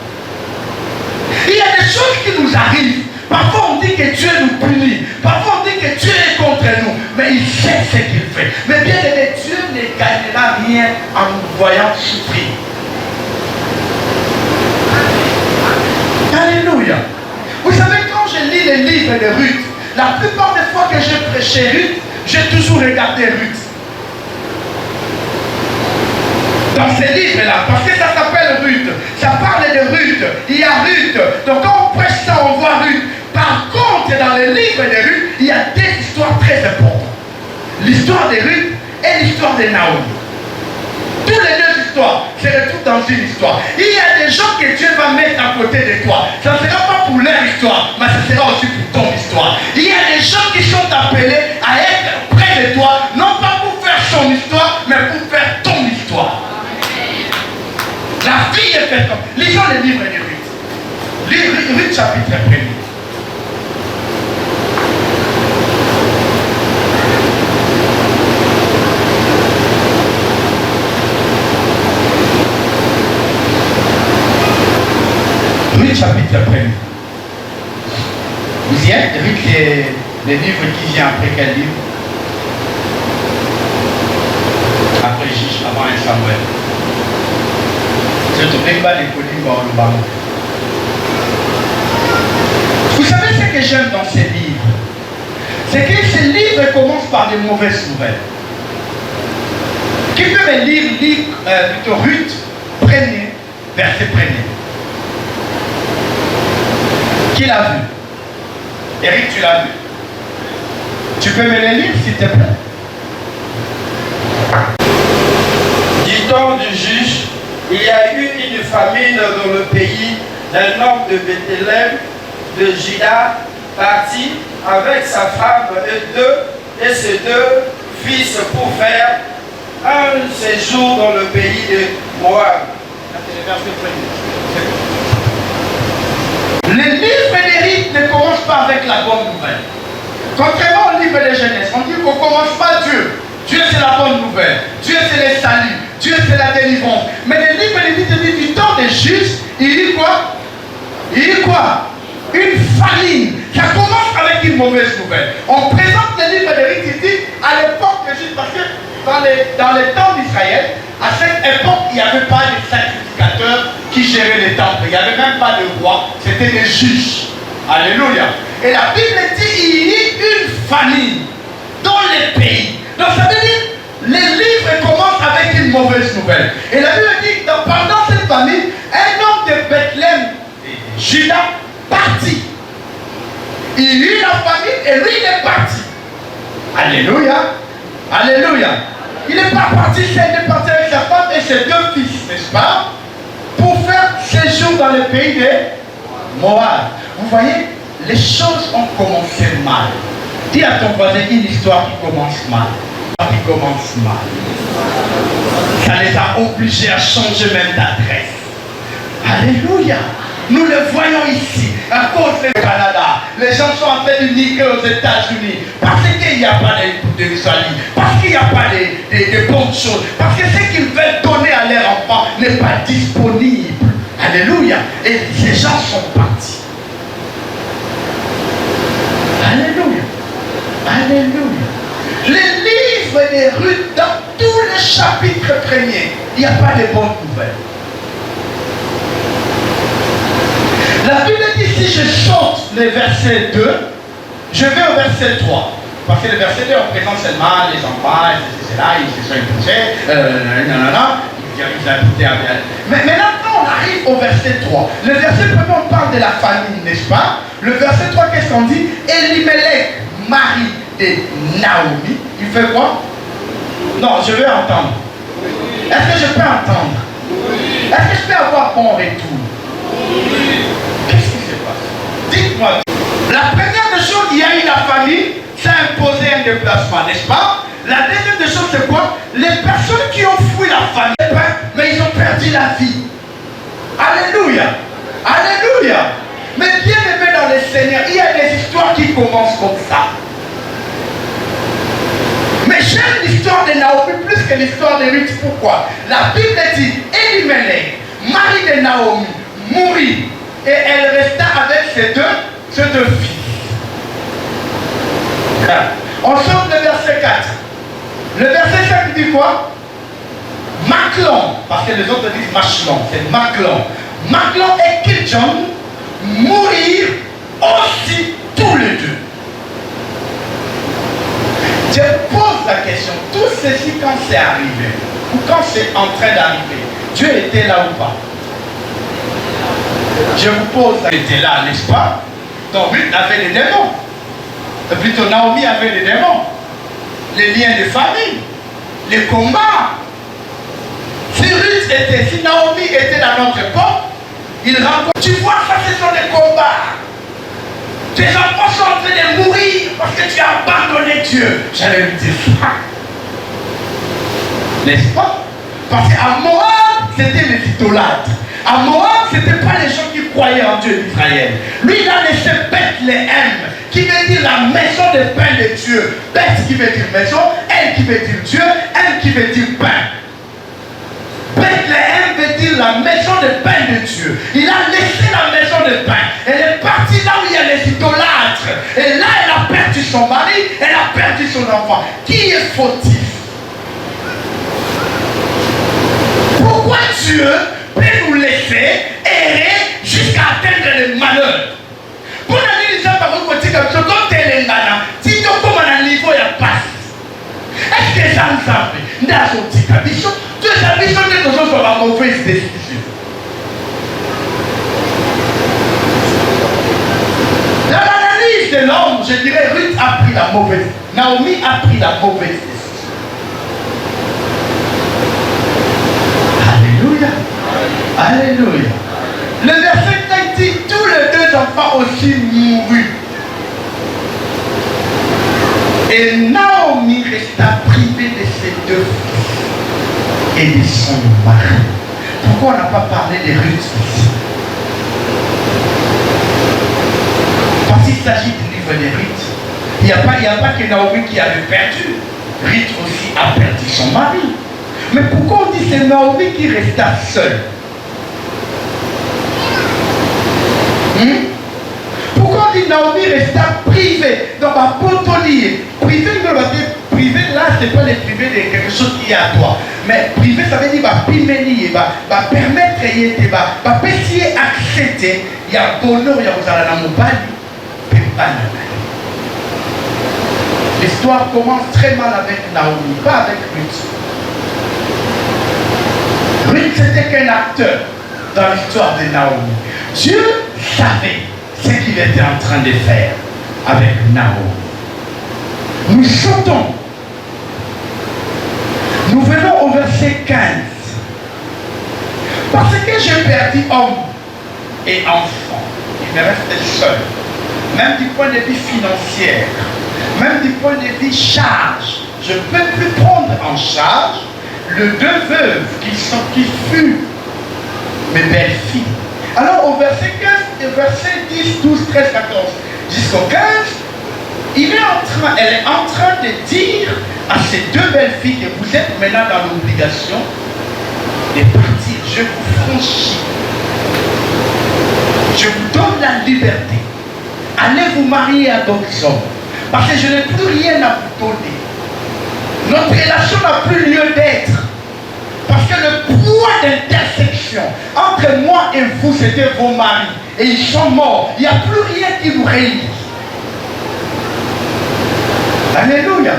Il y a des choses qui nous arrivent. Parfois on dit que Dieu nous punit. Parfois on dit que Dieu est contre nous. Mais il sait ce qu'il fait. Mais bien aimé, Dieu ne gagnera rien en nous voyant souffrir. Alléluia. Vous savez, quand je lis les livres de Ruth, la plupart des fois que je prêchais Ruth, j'ai toujours regardé Ruth. Dans ces livres-là, parce que ça s'appelle Ruth, ça parle de Ruth, il y a Ruth. Donc quand on prêche ça, on voit Ruth. Par contre, dans les livres de Ruth, il y a deux histoires très importantes. L'histoire de Ruth et l'histoire de Naomi. Toutes les deux histoires se retrouvent dans une histoire. Il y a des gens que Dieu va mettre à côté de toi. Ça ne sera pas pour leur histoire, mais ça sera aussi pour ton histoire. Il y a des gens qui sont appelés à être près de toi, non pas pour faire son histoire, mais pour faire ton histoire. La vie est faite comme. Lisons les livres de Ruth. Ruth chapitre 1er. Ruth chapitre 1er. Vous y êtes? Ruth, c'est le livre qui vient après quel livre? Après Juge, avant un Samuel. Vous savez ce que j'aime dans ces livres? C'est que ces livres commencent par des mauvaises nouvelles. Qui peut me lire plutôt Ruth, premier, verset premier. Qui l'a vu? Eric, tu l'as vu? Tu peux me les lire s'il te plaît? Dit-on du juge, il y a eu une famine dans le pays d'un homme de Bethléem, de Juda, parti avec sa femme et ses deux fils pour faire un séjour dans le pays de Moab. Les livres d'Éric ne commencent pas avec la bonne nouvelle. Contrairement au livre de Genèse, on dit qu'on ne commence pas Dieu. Dieu c'est la bonne nouvelle. Dieu c'est le salut. Dieu c'est la délivrance. Mais le livre de dit du temps des justes, il dit quoi? Il dit quoi? Une famine. Ça commence avec une mauvaise nouvelle. On présente le livre d'Éric, il dit à l'époque des justes, parce que dans les temps d'Israël, à cette époque, il n'y avait pas de sacrificateurs qui géraient les temples. Il n'y avait même pas de roi. C'était des juges. Alléluia. Et la Bible dit il y a une famine dans les pays. Donc ça veut dire les livres commencent avec une mauvaise nouvelle. Et la Bible dit que pendant cette famine, un homme de Bethléem, Juda, partit. Il y eut la famine et lui il est parti. Alléluia. Alléluia. Il n'est pas parti seul, il est parti avec sa femme et ses deux fils, n'est-ce pas? Pour faire séjour dans le pays de Moab. Vous voyez, les choses ont commencé mal. Dis à ton voisin une histoire qui commence mal. Qui commence mal. Ça les a obligés à changer même d'adresse. Alléluia. Nous le voyons ici, à cause du Canada. Les gens sont en train de niquer aux États-Unis parce qu'il n'y a pas de salut, parce qu'il n'y a pas de bonnes choses, parce que ce qu'ils veulent donner à leurs enfants n'est pas disponible. Alléluia. Et ces gens sont partis. Alléluia. Alléluia. Les livres de Ruth, dans tous les chapitres premiers, il n'y a pas de bonnes nouvelles. La Bible dit si je saute le verset 2, je vais au verset 3. Parce que le verset 2, on présente seulement les enfants, c'est là, ils se sont imposés, ils habitaient avec. Mais maintenant, on arrive au verset 3. Le verset 1, on parle de la famille, n'est-ce pas? Le verset 3, qu'est-ce qu'on dit? Elimelech, mari de Naomi, il fait quoi? Non, je vais entendre. Est-ce que je peux entendre? Est-ce que je peux avoir bon retour? Qu'est-ce qui se passe? Dites-moi. La première des choses, il y a eu la famille, ça a imposé un déplacement, n'est-ce pas? La deuxième des choses, c'est quoi? Les personnes qui ont fui la famille, mais ils ont perdu la vie. Alléluia. Alléluia. Mais bien aimé dans le Seigneur, il y a des histoires histoire qui commence comme ça. Mais j'aime l'histoire de Naomi plus que l'histoire de Ruth. Pourquoi? La Bible dit, Elimelech, mari de Naomi, mourit et elle resta avec ses deux filles. On sort le verset 4. Le verset 5 dit quoi? Machlon, parce que les autres disent Machlon, c'est Machlon. Machlon et Kiljon mourirent aussi tous les deux. Je pose la question, tout ceci quand c'est arrivé, ou quand c'est en train d'arriver, Dieu était là ou pas? Je vous pose, il était là, n'est-ce pas? Donc Ruth avait les démons. Et plutôt Naomi avait les démons. Les liens de famille, les combats. Si Naomi était dans notre époque, il rencontre. Tu vois, ça ce sont des combats. Tes enfants sont en train de mourir parce que tu as abandonné Dieu. J'allais lui dire ça. N'est-ce pas? Parce qu'à Moab, c'était les idolâtres. À Moab, ce n'était pas les gens qui croyaient en Dieu d'Israël. Lui, il a laissé Bethléem, qui veut dire la maison de pain de Dieu. Beth qui veut dire maison, elle qui veut dire Dieu, elle qui veut dire pain. Bethléem veut dire la maison de pain de Dieu. Il a laissé la maison de pain. Elle est partie là où il y a les idolâtres. Et là, elle a perdu son mari, elle a perdu son enfant. Qui est fautif? Pourquoi Dieu peut nous laisser errer jusqu'à atteindre le malheur? Pour la gens par contre, quand tu es si tu as un niveau, il y a pas. Est-ce que ça nous a fait? Nous avons dit que tu es habitué que les gens soient la mauvaise décision. Dans l'analyse de l'homme, je dirais Ruth a pris la mauvaise. Naomi a pris la mauvaise décision. Alléluia. Alléluia. Le verset 5 dit, tous les deux enfants aussi moururent. Et Naomi resta privée de ses deux fils et de son mari. Pourquoi on n'a pas parlé de Ruth ici? Parce qu'il s'agit du livre de Ruth. Il n'y a pas que Naomi qui avait perdu. Ruth aussi a perdu son mari. Mais pourquoi on dit que c'est Naomi qui resta seule? Pourquoi on dit Naomi resta privée? Donc, à potolier. Privé, là, ce n'est pas les privés de quelque chose qui est à toi. Mais privé, ça veut dire pimeni, permettre, pécier, accepter. Il y a bonheur, il y a vous allez dans mon bali. L'histoire commence très mal avec Naomi, pas avec Ruth. Ruth, c'était qu'un acteur dans l'histoire de Naomi. Dieu savait ce qu'il était en train de faire avec Naomi. Nous chantons. Nous venons au verset 15. Parce que j'ai perdu homme et enfant. Il me reste seul. Même du point de vue financier, même du point de vue charge, je ne peux plus prendre en charge les deux veuves qui furent mes belles-filles. Alors au verset 15, verset 10, 12, 13, 14, jusqu'au 15, elle est en train de dire à ces deux belles-filles que vous êtes maintenant dans l'obligation de partir. Je vous franchis. Je vous donne la liberté. Allez vous marier à d'autres hommes. Parce que je n'ai plus rien à vous donner. Notre relation n'a plus lieu d'être. Parce que le poids d'intersection entre moi et vous, c'était vos maris. Et ils sont morts. Il n'y a plus rien qui nous réunit. Alléluia.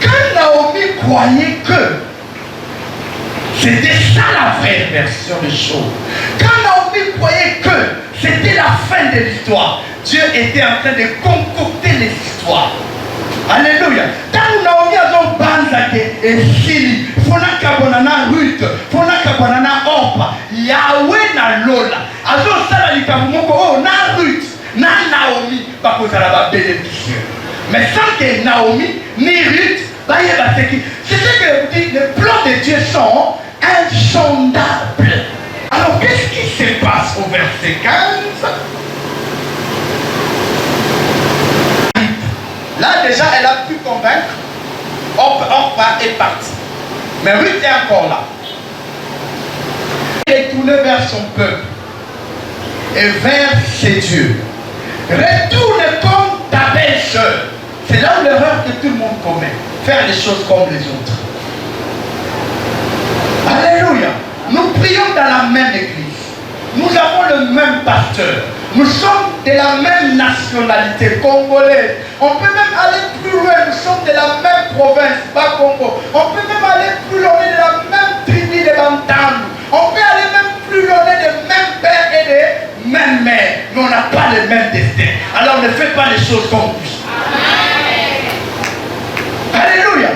Quand Naomi croyait que c'était ça la vraie version des choses. Quand Naomi croyait que c'était la fin de l'histoire, Dieu était en train de concocter les histoires. Alléluia. Quand Naomi a son banzake et Sili, Fona Kabonana Ruth, Fona Kabonana Orpa, Yahweh na Lola, Azo Sala Likamoko, oh, na Ruth, na Naomi, Bakozala ba bénéficieux. Mais sans que Naomi ni Ruth, c'est ce que dit, les plans de Dieu sont insondables. Alors qu'est-ce qui se passe au verset 15? Là, déjà, elle a pu convaincre. Orpah est partie. Mais Ruth est encore là. Elle est tournée vers son peuple et vers ses dieux. Retourne comme ta belle-sœur. C'est là l'erreur que tout le monde commet. Faire les choses comme les autres. Alléluia. Nous prions dans la même église. Nous avons le même pasteur. Nous sommes de la même nationalité congolaise. On peut même aller plus loin. Nous sommes de la même province, Bas Congo. On peut même aller plus loin. On est de la même tribu de Bantandu. On peut aller même plus loin. On est des mêmes pères et des mêmes mères. Mais on n'a pas le même destin. Alors ne fais pas les choses comme lui. Alléluia.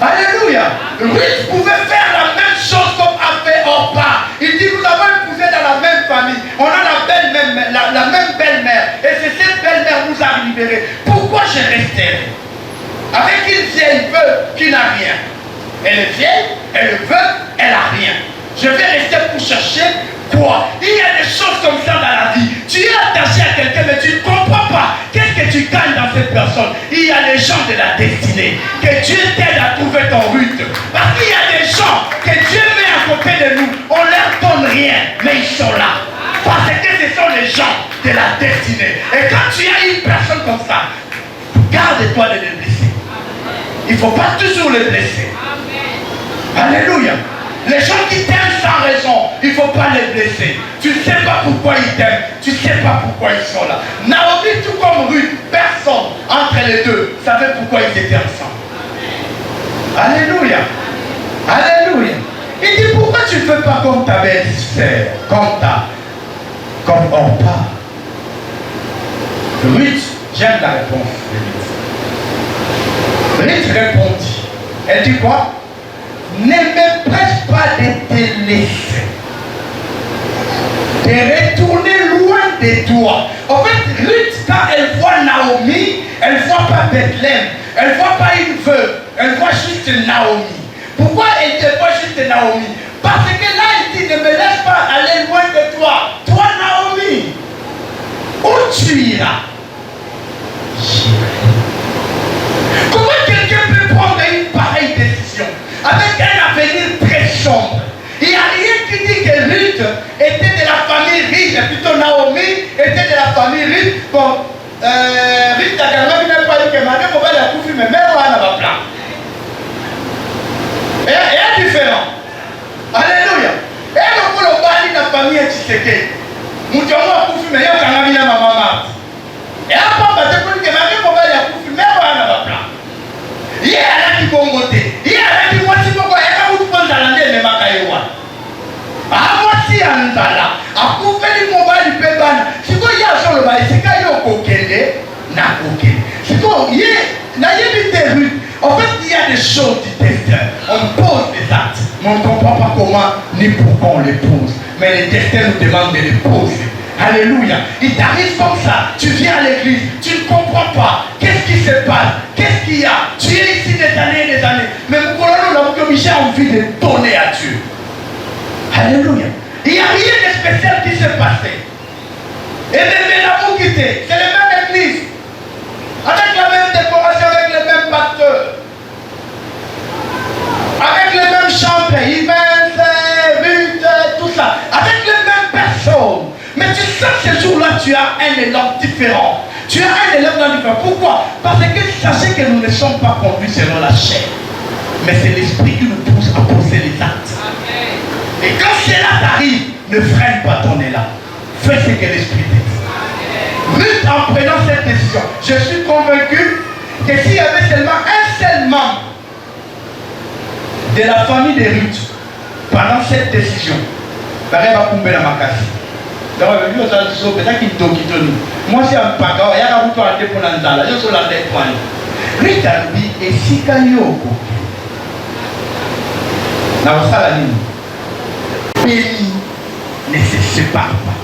Alléluia. Ruth pouvait faire la même chose comme a fait Orpah. Il dit, nous avons épousé dans la même famille. On a la même belle-mère. Et c'est cette belle-mère qui nous a libérés. Pourquoi je resterai avec une vieille veuve qui n'a rien? Elle est vieille, elle est veuve, elle n'a rien. Je vais rester pour chercher quoi? Il y a des choses comme ça dans la vie. Tu es attaché à quelqu'un, mais tu ne comprends pas. Qu'est-ce que tu gagnes dans cette personne? Il y a les gens de la destinée. Que Dieu t'aide à trouver ton Ruth. Parce qu'il y a des gens que Dieu met à côté de nous. On ne leur donne rien, mais ils sont là. Parce que ce sont les gens de la destinée. Et quand tu as une personne comme ça, garde-toi de les blesser. Il ne faut pas toujours les blesser. Alléluia. Les gens qui t'aiment sans raison, il ne faut pas les blesser. Tu ne sais pas pourquoi ils t'aiment. Tu ne sais pas pourquoi ils sont là. Naomi, tout comme Ruth, personne entre les deux savait pourquoi ils étaient ensemble. Alléluia. Alléluia. Il dit, pourquoi tu ne fais pas comme ta belle-sœur, comme Orpah? Ruth, j'aime la réponse de Ruth. Ruth répondit. Elle dit quoi? Ne me presse pas de te laisser, de retourner loin de toi. En fait, Ruth, quand elle voit Naomi, elle ne voit pas Bethléem, elle ne voit pas une veuve, elle voit juste Naomi. Pourquoi elle ne voit juste Naomi? Parce que là, il dit, ne me laisse pas aller loin de toi. Toi, Naomi, où tu iras? J'irai. Comment quelqu'un peut prendre une pareille décision avec un avenir très sombre? Il n'y a rien qui dit que Ruth était de la famille riche, plutôt Naomi était de la famille riche. Bon, Ruth a quand même pas dit que Marie pouvait la couper, mais même on a pas plan. Et elle est différente. Alléluia. Et elle pour le bali de la famille est Tshisekedi. Nous avons a couper, mais il y a quand même ma maman. Et après, parce que Marie pouvait la couper, mais on a pas plan. Il y a là qui vont voter. Il y a là qui vont voter. Ah, moi si on est là, à couper les mobiles du péban, si vous y a sur le bail, c'est quand il y a coquille, n'a coquille. C'est quoi, il y a des rues. En fait, il y a des choses du destin. On pose des actes, mais on ne comprend pas comment ni pourquoi on les pose. Mais le destin nous demande de les poser. Alléluia. Il t'arrive comme ça, tu viens à l'église, tu ne comprends pas. Qu'est-ce qui se passe? Qu'est-ce qu'il y a? Tu es ici des années et des années. Mais mon colonel, j'ai envie de donner à Dieu. Alléluia. Il n'y a rien de spécial qui s'est passé. Et même l'amour quitté, c'est la même église. Avec la même décoration, avec le même pasteur. Avec les mêmes chants, Yves, Ruth, tout ça. Avec les mêmes personnes. Mais tu sais que ce jour-là, tu as un élan différent. Tu as un élan différent. Pourquoi? Parce que sachez que nous ne sommes pas conduits selon la chair. Mais c'est l'esprit qui nous pousse à poser les actes. Et quand cela t'arrive, ne freine pas ton élan. Fais ce que l'esprit te dit. Ruth, en prenant cette décision, je suis convaincu que s'il y avait seulement un seul membre de la famille de Ruth pendant cette décision, il va tomber dans ma casse. Moi, c'est un pagao, il y a un peu de pour l'andala, je suis la tête. Ruth a dit, et si Kanyoko, pays ne se sépare pas.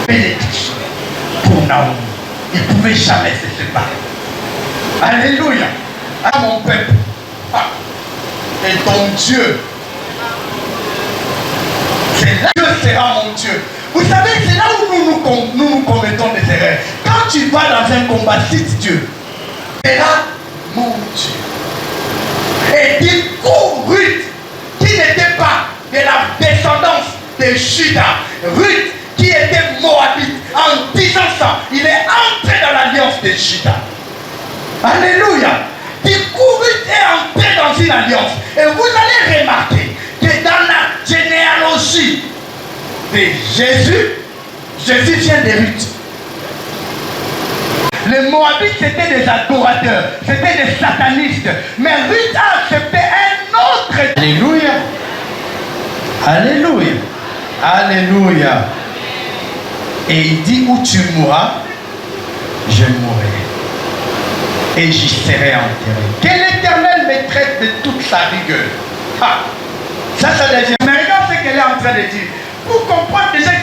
Bénédiction pour Naomi. Il ne pouvait jamais se séparer. Alléluia. Ah mon peuple. Ah. Et ton Dieu. C'est là que sera mon Dieu. Vous savez, c'est là où nous commettons des erreurs. Quand quand tu vas dans un combat, cite Dieu. Et là, mon Dieu. Et du coup, Ruth, qui n'était pas de la descendance de Juda, Ruth, qui était moabite, en disant ça, il est entré dans l'alliance de Juda. Alléluia. Du coup, Ruth est entré dans une alliance. Et vous allez remarquer que dans la généalogie de Jésus, Jésus vient de Ruth. Les Moabites, c'était des adorateurs, c'était des satanistes. Mais Ruth a accepté un autre. Alléluia. Alléluia. Alléluia. Et il dit, où tu mourras, je mourrai. Et j'y serai enterré. Que l'Éternel me traite de toute sa rigueur. Ah, ça devient. Mais regarde ce qu'elle est en train de dire. Pour comprendre déjà que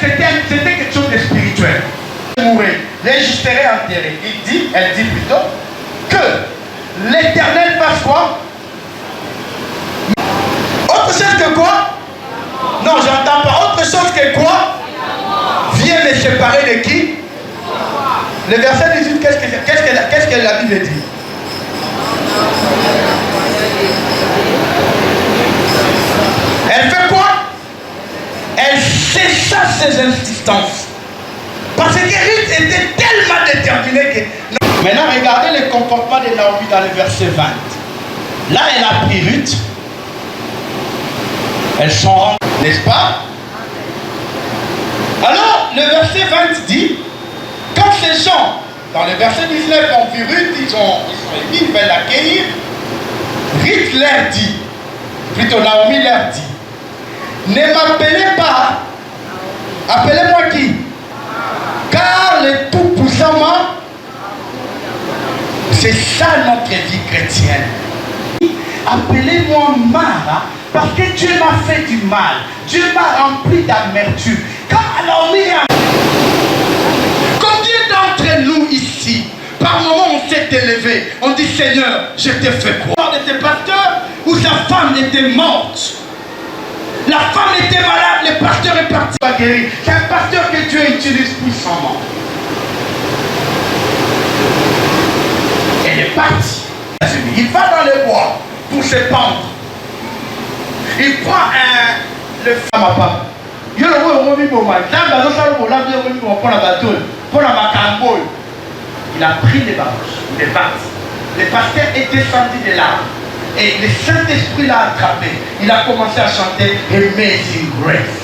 c'était quelque chose de spirituel. Mourir, et j'y serai enterré. Elle dit plutôt que l'Éternel fasse quoi? Autre chose que quoi? Non, j'entends pas. Autre chose que quoi? Viens me séparer de qui? Le verset 18, qu'est-ce que la Bible dit? Elle fait quoi? Elle cessa ses insistances. Parce que Ruth était tellement déterminée que... Maintenant, regardez le comportement de Naomi dans le verset 20. Là, elle a pris Ruth. Elles sont rentrées, n'est-ce pas? Alors, le verset 20 dit, quand ces gens, dans le verset 19, ont vu Ruth, ils sont émis, ils veulent l'accueillir. Ruth leur dit, plutôt Naomi leur dit, ne m'appelez pas, appelez-moi qui? Car le Tout-Puissant, c'est ça notre vie chrétienne. Appelez-moi Mara, parce que Dieu m'a fait du mal. Dieu m'a rempli d'amertume. Quand combien d'entre nous ici, par moment on s'est élevé, on dit Seigneur, je t'ai fait quoi? De tes pasteurs où sa femme était morte. La femme était malade, le pasteur est parti à guérir. C'est un pasteur que Dieu utilise puissamment. Elle est partie. Il va dans le bois pour se pendre. Il prend le femme à papa. Il a pris les babouches, il est parti. Le pasteur est descendu de là. Et le Saint-Esprit l'a attrapé. Il a commencé à chanter Amazing Grace.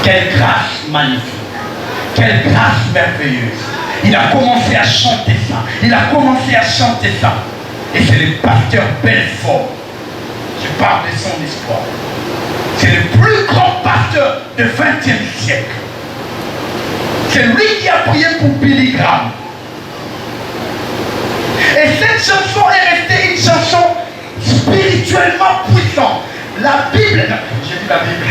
Quelle grâce magnifique. Quelle grâce merveilleuse. Il a commencé à chanter ça. Il a commencé à chanter ça. Et c'est le pasteur Belfort. Je parle de son histoire. C'est le plus grand pasteur du XXe siècle. C'est lui qui a prié pour Billy Graham. Et cette chanson est restée une chanson spirituellement puissante. La Bible, j'ai dit la Bible,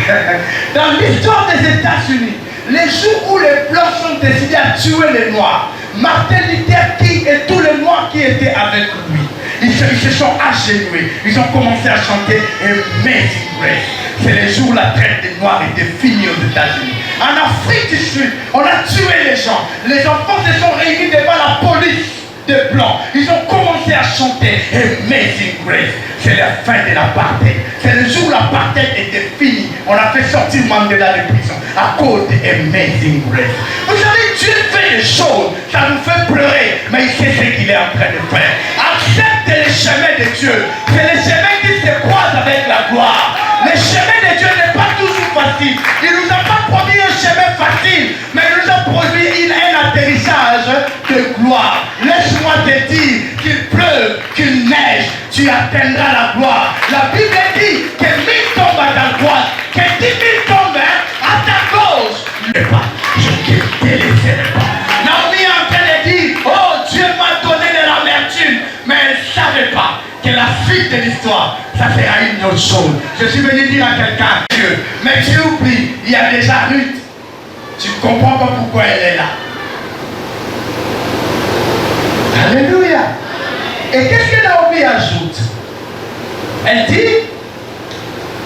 dans l'histoire des États-Unis, les jours où les Blancs sont décidés à tuer les Noirs, Martin Luther King et tous les Noirs qui étaient avec lui, ils se sont agenouillés, ils ont commencé à chanter Amazing Grace. C'est le jour où la traite des Noirs était finie aux États-Unis. En Afrique du Sud, on a tué les gens. Les enfants se sont réunis devant la police de blancs. Ils ont commencé à chanter Amazing Grace. C'est la fin de l'apartheid. C'est le jour où l'apartheid était fini. On a fait sortir Mandela de prison à cause de Amazing Grace. Vous savez, Dieu fait des choses, ça nous fait pleurer, mais il sait ce qu'il est en train de faire. Accepte les chemins de Dieu. C'est les chemins qui se croisent avec la gloire. Le chemin de Dieu n'est pas toujours facile. Il ne nous a pas promis un chemin facile, mais il nous a promis un atterrissage de gloire. Laisse-moi te dire qu'il pleuve, qu'il neige, tu atteindras la gloire. La Bible dit que 1000 tombent à ta droite, que 10 000 tombent à ta gauche. Je ne te laisserai pas. Naomi est en train de dire, oh Dieu m'a donné de l'amertume, mais elle ne savait pas que la suite de l'histoire, ça sera une autre chose. Je suis venu dire à quelqu'un, Dieu, mais tu oublies, il y a déjà Ruth. Tu ne comprends pas pourquoi elle est là. Alléluia. Et qu'est-ce que Naomi ajoute? Elle dit,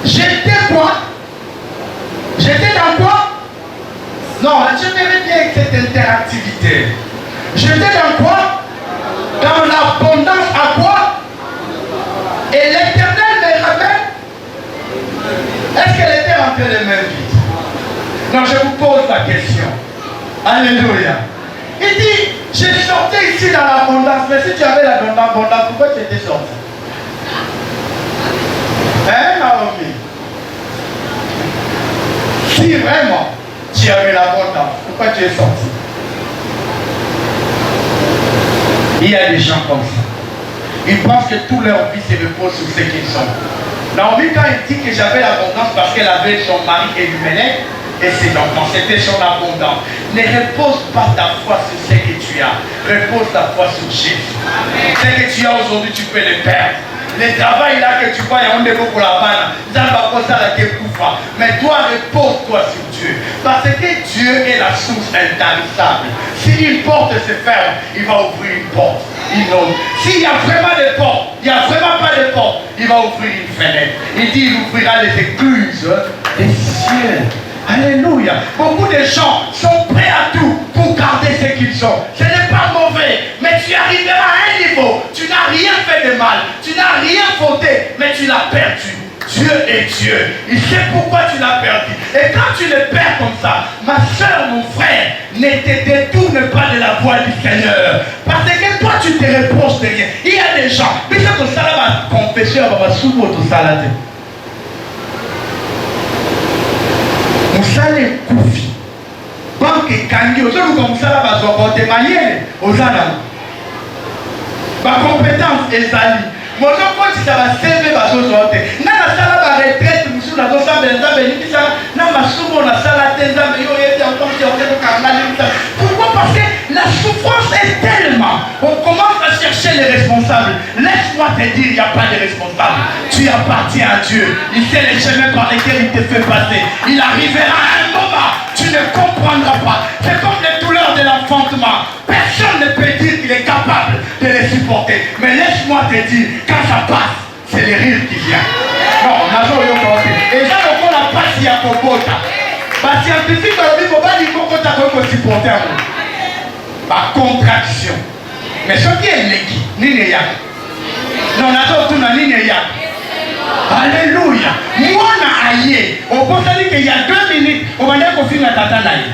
j'étais quoi? J'étais dans quoi? Non, j'aimerais bien cette interactivité. J'étais dans quoi? Dans l'abondance à quoi? Et l'Éternel me ramène. Est-ce qu'elle était rentrée les mains vides? Non, je vous pose la question. Alléluia. Il dit, j'ai sorti ici dans l'abondance, mais si tu avais l'abondance, pourquoi tu étais sorti? Hein, Naomi? Si vraiment tu avais l'abondance, pourquoi tu es sorti? Il y a des gens comme ça. Ils pensent que toute leur vie se repose sur ce qu'ils sont. Naomi, quand elle dit que j'avais l'abondance parce qu'elle avait son mari Elimelech et ses enfants, c'était son abondance. Ne repose pas ta foi sur ce que tu as. Repose ta foi sur Jésus. Ce que tu as aujourd'hui, tu peux le perdre. Le travail là que tu vois, il y a un défaut pour la banne. Mais toi, repose-toi sur Dieu. Parce que Dieu est la source intarissable. Si une porte se ferme, il va ouvrir une porte. S'il y a vraiment des portes, il n'y a vraiment pas de porte, il va ouvrir une fenêtre. Il dit, il ouvrira les écluses des cieux. Alléluia. Beaucoup de gens sont prêts à tout pour garder ce qu'ils sont. Ce n'est pas mauvais, mais tu arriveras à un niveau. Tu n'as rien fait de mal. Tu n'as rien fauté, mais tu l'as perdu. Dieu est Dieu. Il sait pourquoi tu l'as perdu. Et quand tu le perds comme ça, ma soeur, mon frère, ne te détourne pas de la voie du Seigneur. Parce que toi, tu te reproches de rien. Il y a des gens, mais ça, que ça va confesser, va s'ouvrir tout ça là. Musale Koufi. Banque Kangi, aux autres comme ça, va se témoigner aux Anna. Ma compétence est salie. Mon enfant, si ça va servir, va se sortir. N'a la salle va retraite, nous sommes dans sa belle dame, et n'a ma soupe, on a salle à tes amis, il y a pourquoi? Parce que la souffrance est tellement. On commence à chercher les responsables. Laisse-moi te dire, il n'y a pas de responsable. Tu appartiens à Dieu. Il sait les chemins par lesquels il te fait passer. Il arrivera à un moment, tu ne comprendras pas. C'est comme les douleurs de l'enfantement. Personne ne peut dire qu'il est capable de les supporter. Mais laisse-moi te dire, quand ça passe, c'est le rire qui vient. Non, on a joué au côté. Et ça, on la passe, il y a Popota. Ma scientifique, on dit, faut pas dire Popota qu'on peut supporter à vous. Ma contraction. Mais ce qui est l'équipe, Ninéa. Non, on a tout le monde, Ninéa. Alléluia. Moi, on a aillé. On peut dire qu'il y a 2 minutes, on va dire qu'on finit la tata naïe.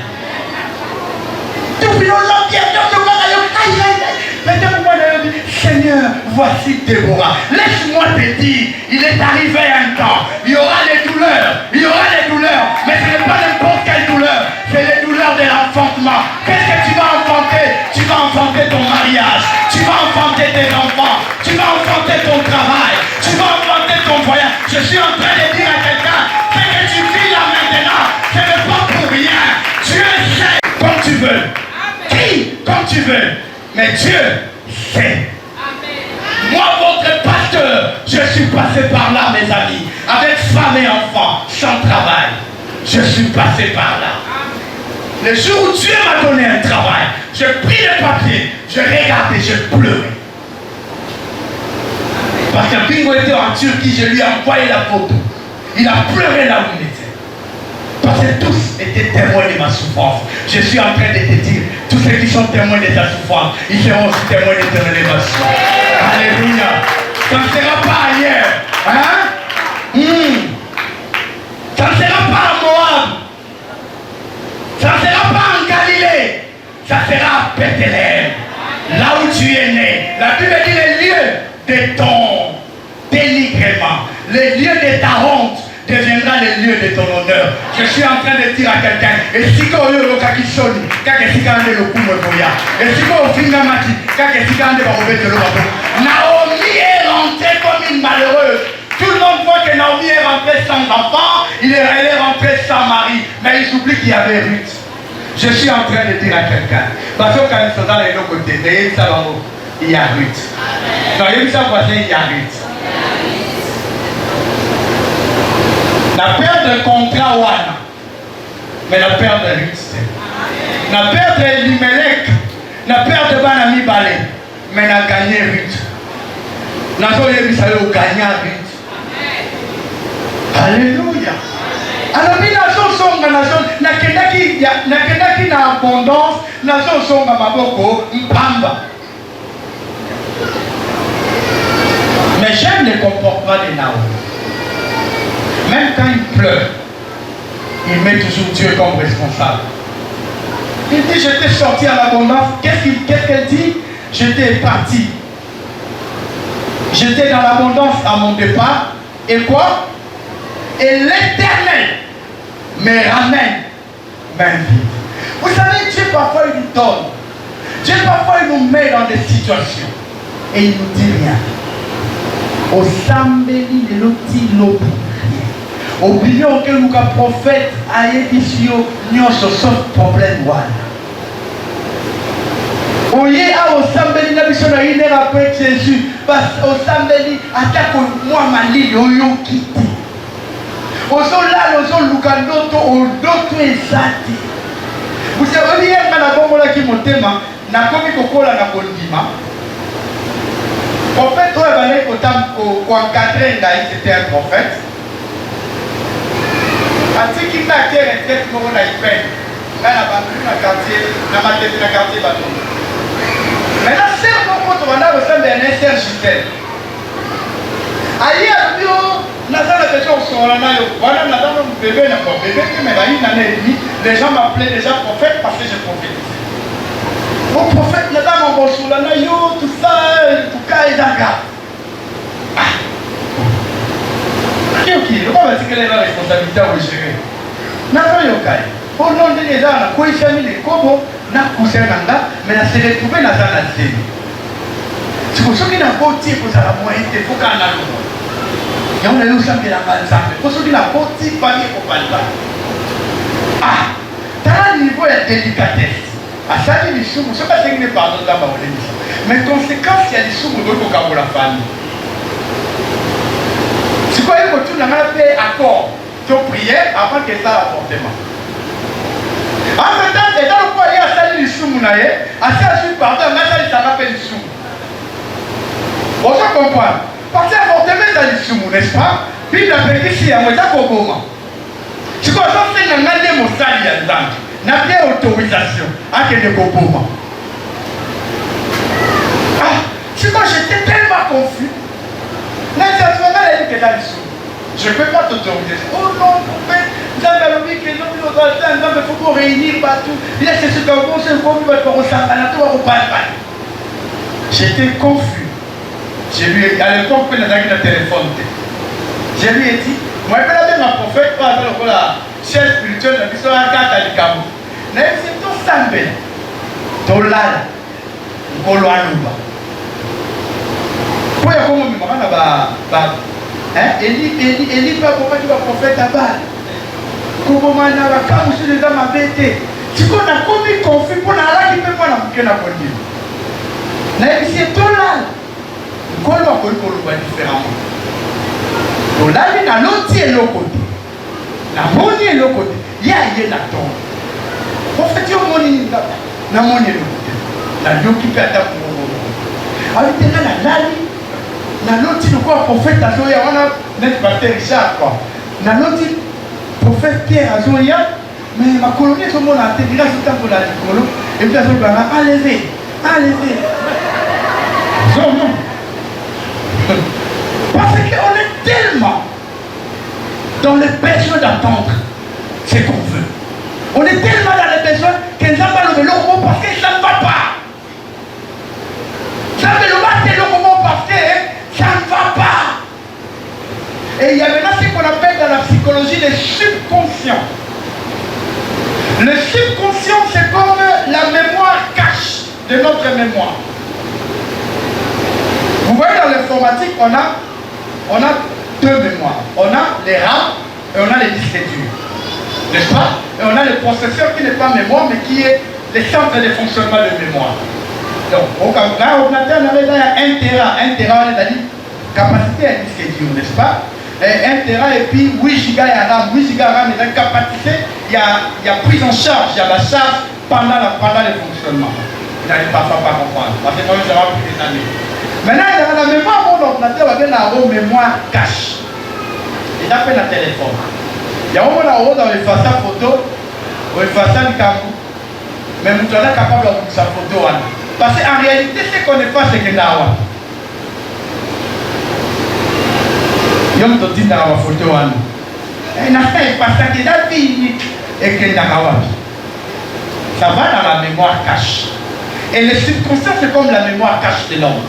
Seigneur, voici Déborah. Laisse-moi te dire, il est arrivé un temps. Il y aura les douleurs. Il y aura les douleurs. Mais ce n'est pas n'importe quelle douleur. C'est les douleurs de l'enfantement. Qu'est-ce que tu vas enfanter? Tu vas enfanter ton mariage. Tu vas enfanter tes enfants. Tu vas enfanter ton travail. Tu vas enfanter ton voyage. Je suis en train de dire à quelqu'un, ce que tu vis là maintenant, ce n'est pas pour rien. Dieu sait comme tu veux. Qui comme tu veux. Mais Dieu sait. Moi, votre pasteur, je suis passé par là, mes amis, avec femme et enfants, sans travail. Je suis passé par là. Le jour où Dieu m'a donné un travail, j'ai pris le papier, je regardais, je pleurais. Parce qu'un bingo était en Turquie, je lui ai envoyé la photo. Il a pleuré là où il était. Parce que tous étaient témoins de ma souffrance. Je suis en train de te dire, tous ceux qui sont témoins de ta souffrance, ils seront aussi témoins de ton élévation. Alléluia. Ça ne sera pas ailleurs. Hein? Ça ne sera pas à Moab. Ça ne sera pas en Galilée. Ça sera à Bethléem. Là où tu es né. La Bible dit les lieux de ton dénigrement. Les lieux de ta honte deviendra le lieu de ton honneur. Je suis en train de dire à quelqu'un, et si quand on est au Kakisoni, quand est-ce qu'on est le coup de Moya, et si quand on finit Mati, quand est-ce qu'on est au Naomi est rentrée comme une malheureuse. Tout le monde voit que Naomi est rentrée sans enfant, elle est rentrée sans mari, mais ils oublient qu'il y avait Ruth. Je suis en train de dire à quelqu'un, parce que quand ils sont dans les deux côtés, il y a Ruth. Non, il y a Ruth. La perte de contrat Wana, mais la perte de Ruth. La perte de Elimelech, la perte de Banami Balé, mais la gagné Ruth. La perte de gagné Ruth. Alléluia. Alors, il a son zonga nakendaki na abondance nazozonga maboko mpamba. Mais j'aime le comportement de Naomi. Même quand il pleure, il met toujours Dieu comme responsable. Il dit, j'étais sorti à l'abondance. Qu'est-ce qu'elle dit? J'étais parti. J'étais dans l'abondance à mon départ. Et quoi? Et l'Éternel me ramène main vide. Vous savez, Dieu parfois il nous donne. Dieu parfois il nous met dans des situations. Et il nous dit rien. Au sambeli de l'outil lobu. Oublions que nous sommes prophètes à Yébisio, nous sommes problème. Oye a osambeli na biso na ine après Jésus parce osambeli atako moi malili oyo kiti ozola ozoluka ndoto odoto ezati vous savez yenga na bongola ki motema na komi kokola na kondima prophète oyo balai kotam ko encadrer ngai c'était un prophète atiki na kere tête moko na ipene na bantu na quartier na matete na quartier bato. Maintenant, c'est pourquoi tu vas ressemble à un Esther Justel. Aïe, à l'eau, Nathan a déjà au son, voilà, Nathan, mon bébé, mon bébé, qui m'a dit une année et demie, les gens m'appelaient déjà prophète parce que je prophétisais. Mon prophète, Nathan, mon bon sous la naïo, tout ça, tout cas, et d'accord. Ah, ok, on va dire quelle est la responsabilité à gérer. Nathan, yokai. Au nom de les gens, quoi il s'est mis les kobos. Na kusenanga mais na se retrouver na zana zemi c'est pour ça qu'il n'a pas dit pour ça la moyenne il faut qu'on a le monde et on a eu ça de la malzambe pour ça qu'il n'a pas dit pas y pour pas ah t'as un niveau de délicatesse à ça il est sous c'est pas qu'il n'est pas dans la mais conséquence il y a des sous pour la famille c'est quoi il faut tout n'a pas fait accord tu prier avant que ça apportement. En même temps, et dans le quoi il y a sali l'issou mounaye, à ça je suis pardon, mais ça il s'en rappelle l'issou. On se comprend. Parce que l'avortement est l'issou, n'est-ce pas? Puis la petite fille a moins d'akoboma. C'est quoi ça c'est un année mon sali à l'âme. N'a bien autorisation à que de koboma. Ah, c'est quoi j'étais tellement confus. Là, ça se fait elle dit que dans l'issou. Je ne peux pas t'autoriser. Oh non, vous avez l'objet que les gens qui ont dans le temps, il faut qu'on réunisse partout. Il est ce qu'on pense, qu'on va faire au Sambanato, au Palpan. J'étais confus. Je lui ai dit, à l'époque, il a un téléphone. Je lui ai dit, moi, je vais la prophète, pas la chef spirituelle, la mission à Kata du Kamou. Mais c'est tout Sambel. Tolala. Nkoloanuba. Pour y avoir mon mémoire, Eli pas comment tu vas prophète à Baal. Comment on a quand vous les hommes abêtés. Si on a commis conflit pour la qui peut pas la bouquer la conduite. Mais c'est tout là. Comment on va différemment. Donc là, il y a l'autre et l'autre côté. La monnaie et l'autre côté. Il y a la tombe. Prophète, il y a la monnaie et l'autre côté. La lion qui peut attaquer mon monde. Avec la lali. Na loti le quoi prophète azoya wana net pasteur Richard quoi na loti prophète Pierre azoya mais ma colonie tout le monde a été là tout temps pour la colo et puis azoya enlever non parce qu'on est tellement dans le besoin d'attendre ce qu'on veut on est tellement dans le besoin que nous avons le logo parce que ça ne va pas ça ne va pas le logo parce que ça ne va pas. Et il y a maintenant ce qu'on appelle dans la psychologie le subconscient. Le subconscient, c'est comme la mémoire cache de notre mémoire. Vous voyez dans l'informatique, on a deux mémoires. On a les RAM et on a les disques durs. N'est-ce pas? Et on a le processeur qui n'est pas mémoire, mais qui est le centre de fonctionnement de mémoire. Donc, au ordinateur, on avait là 1 Tera, on a dit capacité à disque dur, n'est-ce pas? Et 1 Tera et puis 8 gigas à RAM. 8 gigas à RAM, il y a une capacité, il y a prise en charge, il y a la charge pendant le fonctionnement. Vous n'allez pas comprendre, parce que moi, ça va plus des années. Maintenant, il y a la mémoire, mon ordinateur, il y a la mémoire cache. Il a fait le téléphone. Il y a un moment dans les façades photo, les façades camou, mais nous sommes capables de sa photo. Parce qu'en réalité, ce qu'on n'est pas, c'est que nous avons. Il y a une photo. Il y a un passage qui est la vie et que nous avons. Ça va dans la mémoire cache. Et les circonstances, c'est comme la mémoire cache de l'homme.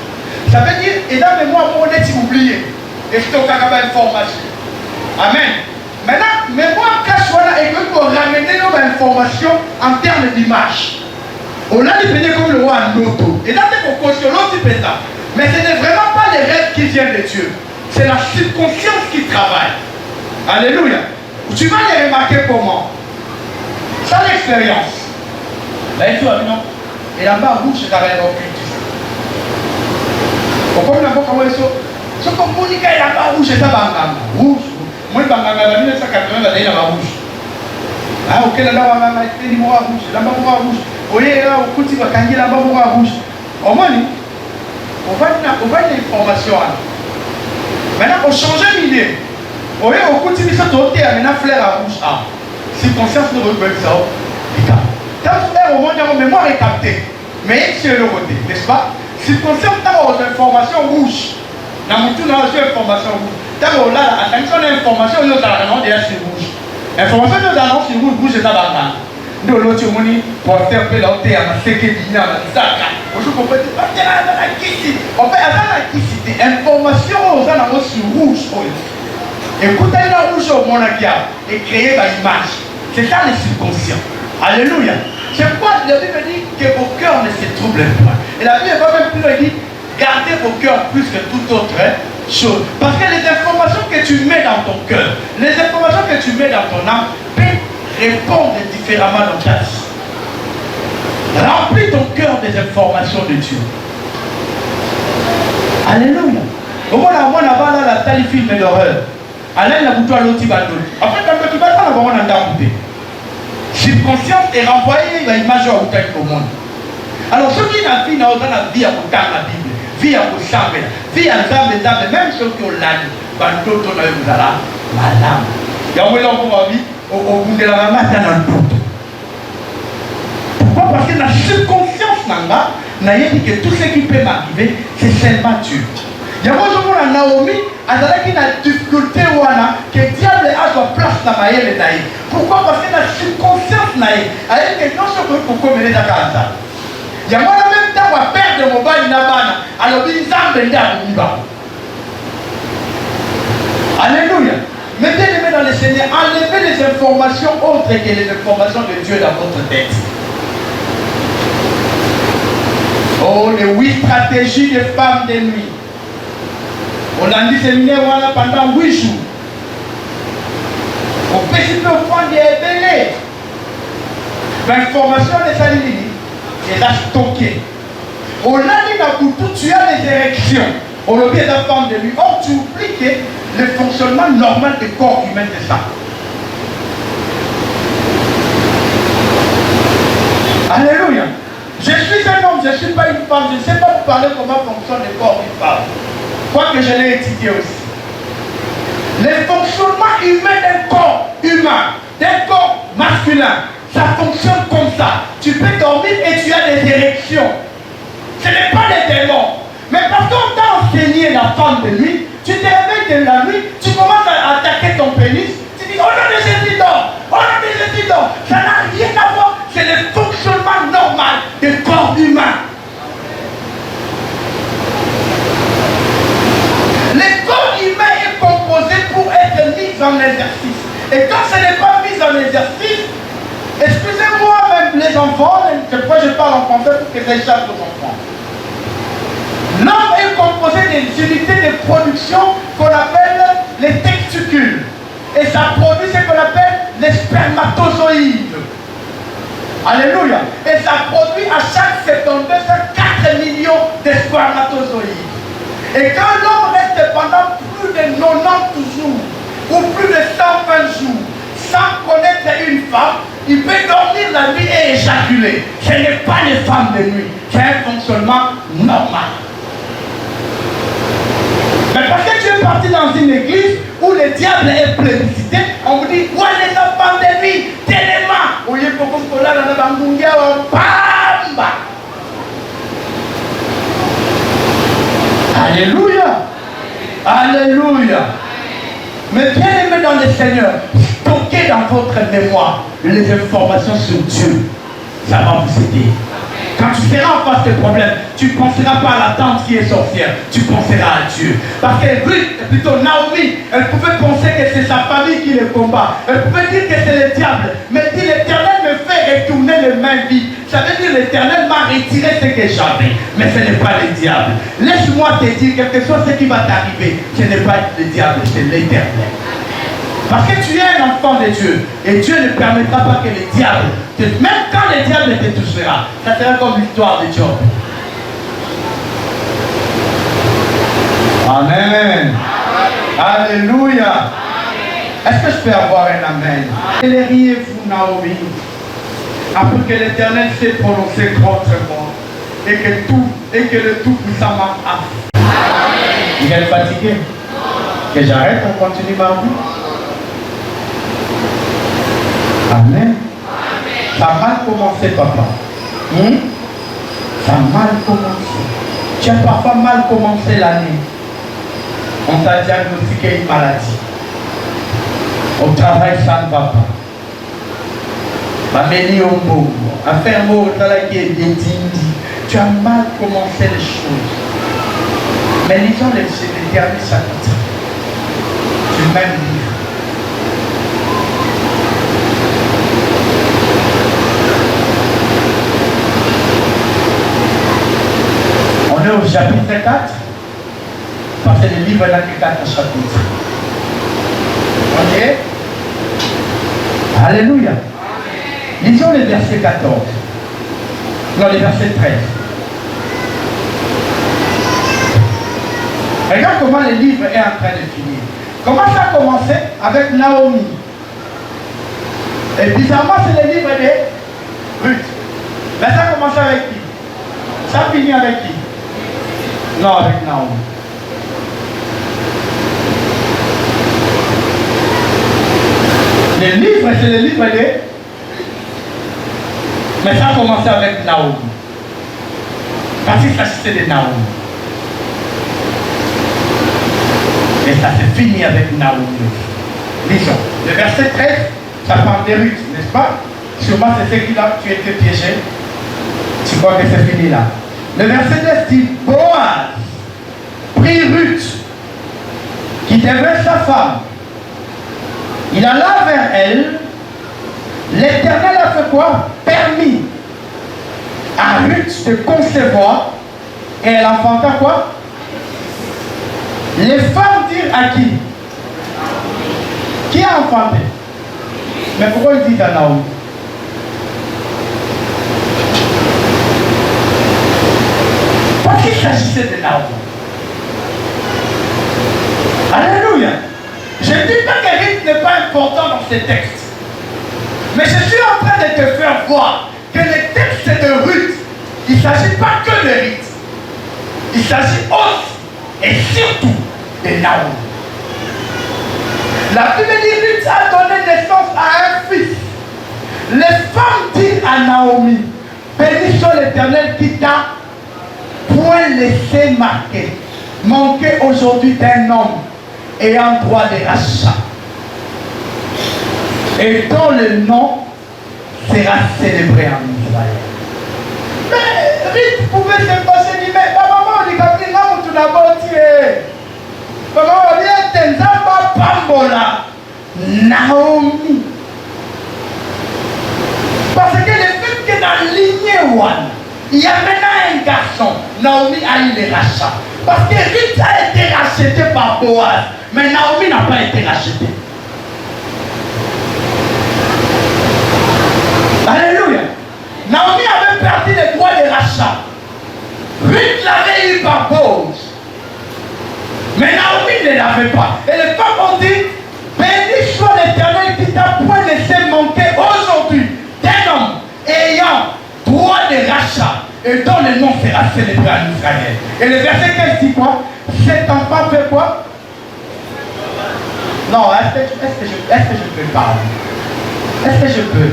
Ça veut dire, et dans la mémoire, on est oublié. Et c'est au cas d'information. Amen. Maintenant, mémoire cache, voilà, et que pour ramener nos informations en termes d'image. On a défini comme le roi en auto. Et là, c'est pour cautionner aussi ça. Mais ce n'est vraiment pas les rêves qui viennent de Dieu. C'est la subconscience qui travaille. Alléluia. Tu vas les remarquer comment? Sans l'expérience. Là, il faut non. Et là-bas, rouge, c'est avec l'occultisme. Comme la boca, moi, c'est comme Monica et là-bas, rouge, c'est ça, banganga. Rouge. Moi, banganga, 1980, là, il y a rouge. Ah, ok, là-bas, banganga, il y a rouge. Là-bas, rouge. Oye, là, au côté, là-bas, rouge. Au moins, on va une information. Maintenant, on change d'idée. Oye, au côté, il y a maintenant, fleur à rouge. Ah, si conscience ne reconnaît ça, quand vous êtes au monde, votre mémoire est captée. Mais c'est le côté, n'est-ce pas? Si conscience d'avoir une information rouge, dans mon tour, on a une information rouge. D'abord, là, attention à l'information, nous avons déjà sur rouge. Information, nous avons sur rouge, rouge, c'est ça, banga. Nous, l'autre, on dit, pour faire un peu la hauteur, on a séqué dîner, on a ça. Aujourd'hui, on peut dire, on a qui on fait la qui information, on a sur rouge. Écoutez la rouge au monde et créer une image. C'est ça les subconscients. Alléluia. C'est pourquoi la Bible dit que vos cœurs ne se troublent pas. Et la Bible va même plus dire, gardez vos cœurs plus que toute autre chose. Parce que les informations que tu mets dans ton cœur, les informations que tu mets dans ton âme, peuvent répondre différemment dans ta vie. Remplis ton cœur des informations de Dieu. Alléluia. Au moins, là, la tali film d'horreur. Alain la bouton à l'autre bateau. En fait, quand tu vas là, on a un subconscience est renvoyée à l'image au monde. Alors, ceux qui n'ont vie, dans la vie à la Bible, vie à Moussambe, vie à Zambé, même ceux qui ont l'âme, bateau, on a eu la lame. Il y a un peu de vie, au bout de la maman, dans le doute. Pourquoi? Parce que la subconscience n'a dit que tout ce qui peut m'arriver, c'est seulement Dieu. Il y a un Naomi, elle a une difficulté que le diable a sa place dans ma vie. Pourquoi? Parce que la subconscience n'a pas. Elle dit que non seulement pour mener la casa. Il y a moi même temps à perdre mon bail n'a alors il s'embête à mon. Alléluia. Mettez-les dans le Seigneur, enlevez les informations autres que les informations de Dieu dans votre tête. Oh, les 8 stratégies des femmes de nuit. On a dit séminaire pendant 8 jours. On peut se faire au fond des bélés. L'information de sa ligne, elle a stocké. On a dit dans tout, tu as les érections. On a bien la femme de nuit. Or, tu oublies que le fonctionnement normal du corps humain, c'est ça. Alléluia. Je suis un homme, je ne suis pas une femme. Je ne sais pas vous parler comment fonctionne le corps d'une femme. Quoique je l'ai étudié aussi. Le fonctionnement humain d'un corps humain, d'un corps masculin, ça fonctionne comme ça. Tu peux dormir et tu as des érections. Ce n'est pas des démons. Mais parce qu'on t'a enseigné la femme de nuit, tu te réveilles de la nuit, tu commences à attaquer ton pénis, tu dis, oh non, je suis d'or, oh non, je suis d'or. Ça n'a rien à voir. C'est le fonctionnement normal du corps humain. Le corps humain est composé pour être mis en exercice. Et quand ce n'est pas mis en exercice, excusez-moi même les enfants, c'est pourquoi je parle en français pour que j'échappe aux enfants. L'homme est composé des unités de production qu'on appelle les testicules. Et ça produit ce qu'on appelle les spermatozoïdes. Alléluia. Et ça produit à chaque seconde 4 millions de spermatozoïdes. Et quand l'homme reste pendant plus de 90 jours, ou plus de 120 jours, sans connaître une femme, il peut dormir la nuit et éjaculer. Ce n'est pas les femmes de nuit, c'est un fonctionnement normal. Mais parce que tu es parti dans une église où le diable est plébiscité, on vous dit, où est Bangungia Pamba. Alléluia. Alléluia. Mais bien aimé dans le Seigneur, stockez dans votre mémoire les informations sur Dieu. Ça va vous aider. Quand tu seras en face des problèmes, tu ne penseras pas à la tante qui est sorcière, tu penseras à Dieu. Parce que Ruth, plutôt Naomi, elle pouvait penser que c'est sa famille qui le combat. Elle pouvait dire que c'est le diable. Mais elle dit, l'Éternel me fait retourner les mains vides. Ça veut dire l'Éternel m'a retiré ce que j'avais. Mais ce n'est pas le diable. Laisse-moi te dire, quel que soit ce qui va t'arriver, ce n'est pas le diable, c'est l'Éternel. Parce que tu es un enfant de Dieu. Et Dieu ne permettra pas que le diable, même quand le diable te touchera, ça sera comme l'histoire de Job. Amen. Alléluia. Est-ce que je peux avoir un amen? Élériez-vous, Naomi, après que l'Éternel s'est prononcé contre moi et que le Tout-Puissant m'a affamé. Vous êtes fatigué? Que j'arrête, on continue mardi? Amen. Ça a mal commencé, papa. Ça a mal commencé. Tu as parfois mal commencé l'année. On t'a diagnostiqué une maladie. Au travail, ça ne va pas. Mameli au mot. Affaire mot, qui est bien dit. Tu as mal commencé les choses. Mais lisons les derniers chapitres du même livre. On est au chapitre 4, parce que le livre n'a que 4 chapitres. Ok? Alléluia. Lisons le verset 14. Non, le verset 13. Regarde comment le livre est en train de finir. Comment ça a commencé? Avec Naomi. Et bizarrement, c'est le livre de Ruth. Mais ça a commencé avec qui? Ça a fini avec qui? Non, avec Naomi. Le livre, c'est le livre de... Mais ça a commencé avec Naomi. Parce qu'il s'agissait de Naomi. Et ça s'est fini avec Naomi. Lisons. Le verset 13, ça parle de Ruth, n'est-ce pas? Sûrement c'est ce qui là, tu étais piégé. Tu crois que c'est fini là. Le verset 10 dit, Boaz prit Ruth, qui devait sa femme. Il alla vers elle. L'Éternel a fait quoi? Permis à Ruth de concevoir. Et elle enfanta quoi? Les femmes dirent à qui? Qui a enfanté? Mais pourquoi il dit à Naomi? Parce qu'il s'agissait de Naomi. Alléluia. Je ne dis pas que Ruth n'est pas important dans ces textes. Mais je suis en train de te faire voir que les textes de Ruth, il ne s'agit pas que de Ruth. Il s'agit aussi et surtout de Naomi. La Bible dit Ruth a donné naissance à un fils. Les femmes disent à Naomi, béni soit l'Éternel qui t'a point laissé manquer aujourd'hui d'un homme ayant droit de rachat. Et dont le nom sera célébré en Israël. Mais Ruth pouvait se passer du mais maman dit que non, tout d'abord tu es. Maman dit Tenzamba Pambola Naomi. Parce que le fait que dans la lignée one, il y a maintenant un garçon, Naomi a eu le rachat. Parce que Ruth a été rachetée par Boaz, mais Naomi n'a pas été rachetée. Alléluia. Naomi avait perdu les droits de rachat. Ruth l'avait eu par Boaz. Mais Naomi ne l'avait pas. Et les femmes ont dit, béni soit l'Éternel qui t'a point laissé manquer aujourd'hui d'un homme ayant droit de rachat et dont le nom sera célébré en Israël. Et le verset 15 dit quoi? Cet enfant fait quoi? Non, est-ce que je peux parler? Est-ce que je peux?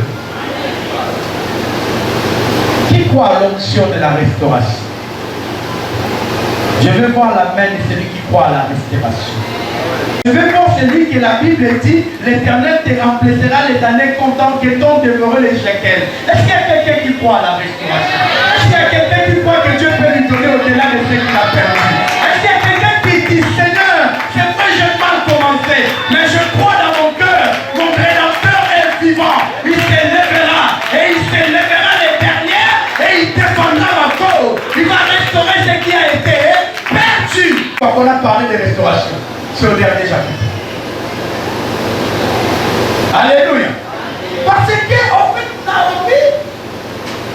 Qui croit à l'onction de la restauration? Je veux voir la main de celui qui croit à la restauration. Je veux voir celui que la Bible dit, l'Éternel te remplacera les années comptant que t'ont dévoré les shekels. Est-ce qu'il y a quelqu'un qui croit à la restauration? Est-ce qu'il y a quelqu'un qui croit que Dieu peut lui donner au-delà de ce qu'il a perdu? Est-ce qu'il y a quelqu'un qui dit, Seigneur, c'est vrai, j'ai mal commencé, mais je crois dans mon cœur, mon Rédempteur est vivant. Il s'élèvera et il s'élèvera les dernières et il défendra ma cause. Il va restaurer ce qui a été perdu. Quand on a parlé de restauration, c'est au dernier chapitre. Alléluia. Parce que, en fait, Naomi,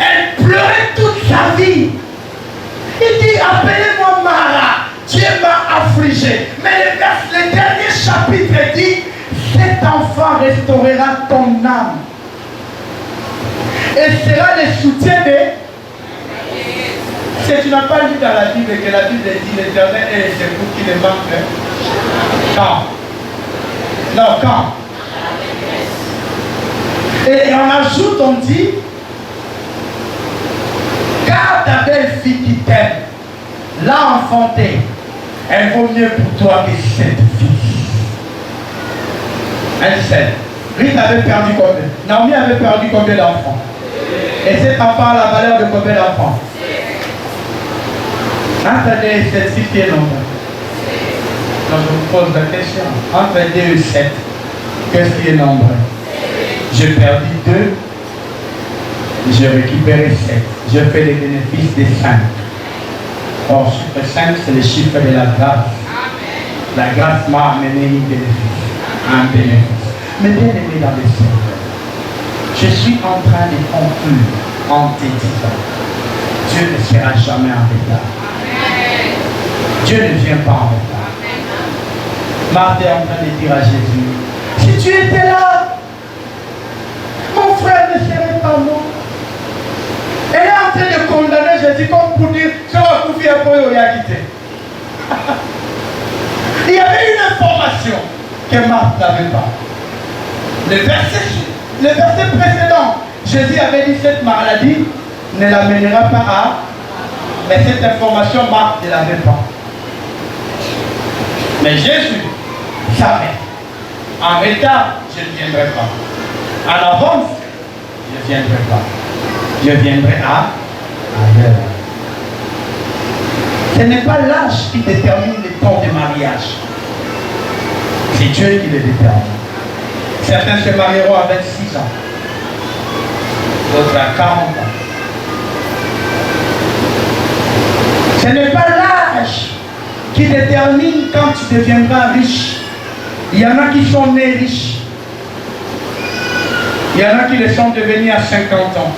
elle pleurait toute sa vie. Il dit, appelez-moi Mara. Dieu m'a affligé. Mais le dernier chapitre dit, cet enfant restaurera ton âme. Et sera le soutien de... Si tu n'as pas lu dans la Bible que la Bible dit l'Éternel est c'est vous qui le manque. Quand? Non, quand? Et on ajoute, on dit, car ta belle-fille qui t'aime, l'a enfantée, elle vaut mieux pour toi que 7 fils. Un seul. Ruth avait perdu combien? Naomi avait perdu combien d'enfants? Et cet enfant a la valeur de combien d'enfants? Entre 2 et 7, qui est nombreux? Quand je vous pose la question, entre 2 et 7, qu'est-ce qui est nombreux? J'ai perdu 2, j'ai récupéré 7. Je fais les bénéfices des 5. Or, chiffre 5, c'est le chiffre de la grâce. La grâce m'a amené un bénéfice. Mais bien aimé dans les Seigneur, je suis en train de conclure en te disant, Dieu ne sera jamais en retard. Dieu ne vient pas en retard. Marthe est en train de dire à Jésus, si tu étais là, mon frère ne serait pas mort. Elle est en train de condamner Jésus comme pour dire, ça va couper un peu, il a quitté. Il y avait une information que Marthe n'avait pas. Le verset précédent, Jésus avait dit cette maladie ne l'amènera pas à... Mais cette information, Marthe ne l'avait pas. Mais Jésus savait. En retard, je ne viendrai pas. En avance, je ne viendrai pas. Je viendrai ailleurs. Ce n'est pas l'âge qui détermine le temps de mariage. C'est Dieu qui le détermine. Certains se marieront à 26 ans. D'autres à 40 ans. Ce n'est pas l'âge qui détermine quand tu deviendras riche. Il y en a qui sont nés riches. Il y en a qui le sont devenus à 50 ans.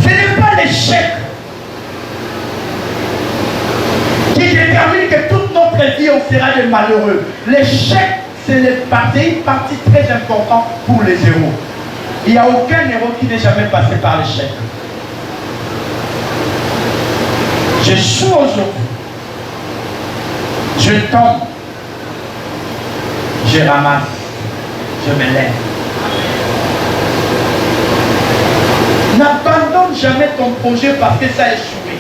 Ce n'est pas l'échec qui détermine que toute notre vie on sera des malheureux. L'échec, c'est une partie très importante pour les héros. Il n'y a aucun héros qui n'est jamais passé par l'échec. Je suis aujourd'hui. Je tombe. Je ramasse. Je me lève. N'abandonne jamais ton projet parce que ça a échoué.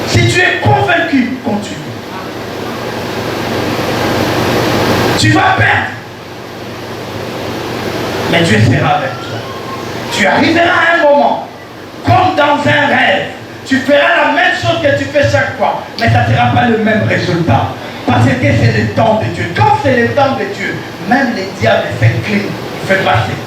Si tu es convaincu, continue. Tu vas perdre. Mais Dieu sera avec toi. Tu arriveras à un moment, comme dans un rêve, tu feras la même chose que tu fais chaque fois, mais ça ne sera pas le même résultat. Parce que c'est le temps de Dieu. Quand c'est le temps de Dieu, même les diables s'inclinent, il fait passer.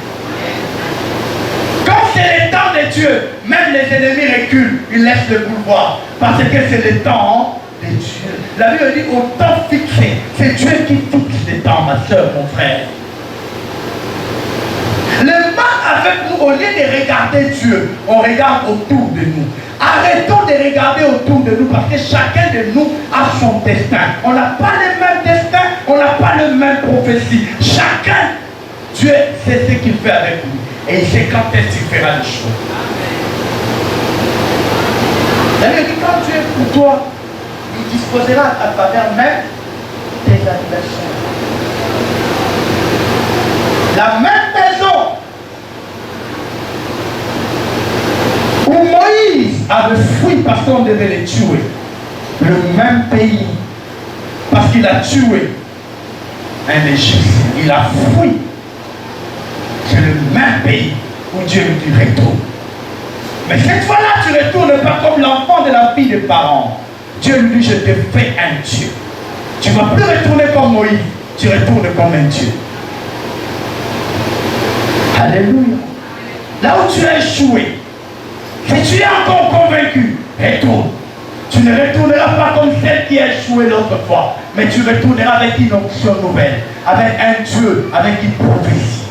Quand c'est le temps de Dieu, même les ennemis reculent, ils laissent le pouvoir. Parce que c'est le temps de Dieu. La Bible dit au temps fixé. C'est Dieu qui fixe le temps, ma soeur, mon frère. Le mal avec nous, au lieu de regarder Dieu, on regarde autour de nous. Arrêtons de regarder autour de nous parce que chacun de nous a son destin. On n'a pas le même destin, on n'a pas le même prophétie. Chacun, Dieu sait ce qu'il fait avec nous. Et il sait quand est-ce qu'il fera les choses. C'est-à-dire que quand Dieu est pour toi, il disposera à travers même tes adversaires. La même maison où Moïse avait fui parce qu'on devait les tuer. Le même pays, parce qu'il a tué un Égyptien, il a fui. C'est le même pays où Dieu lui dit retourne. Mais cette fois-là, tu ne retournes pas comme l'enfant de la fille des parents. Dieu lui dit, je te fais un Dieu. Tu ne vas plus retourner comme Moïse, tu retournes comme un Dieu. Alléluia. Là où tu as échoué, si tu es encore convaincu, retourne. Tu ne retourneras pas comme celle qui a échoué l'autre fois, mais tu retourneras avec une option nouvelle, avec un Dieu, avec une prophétie.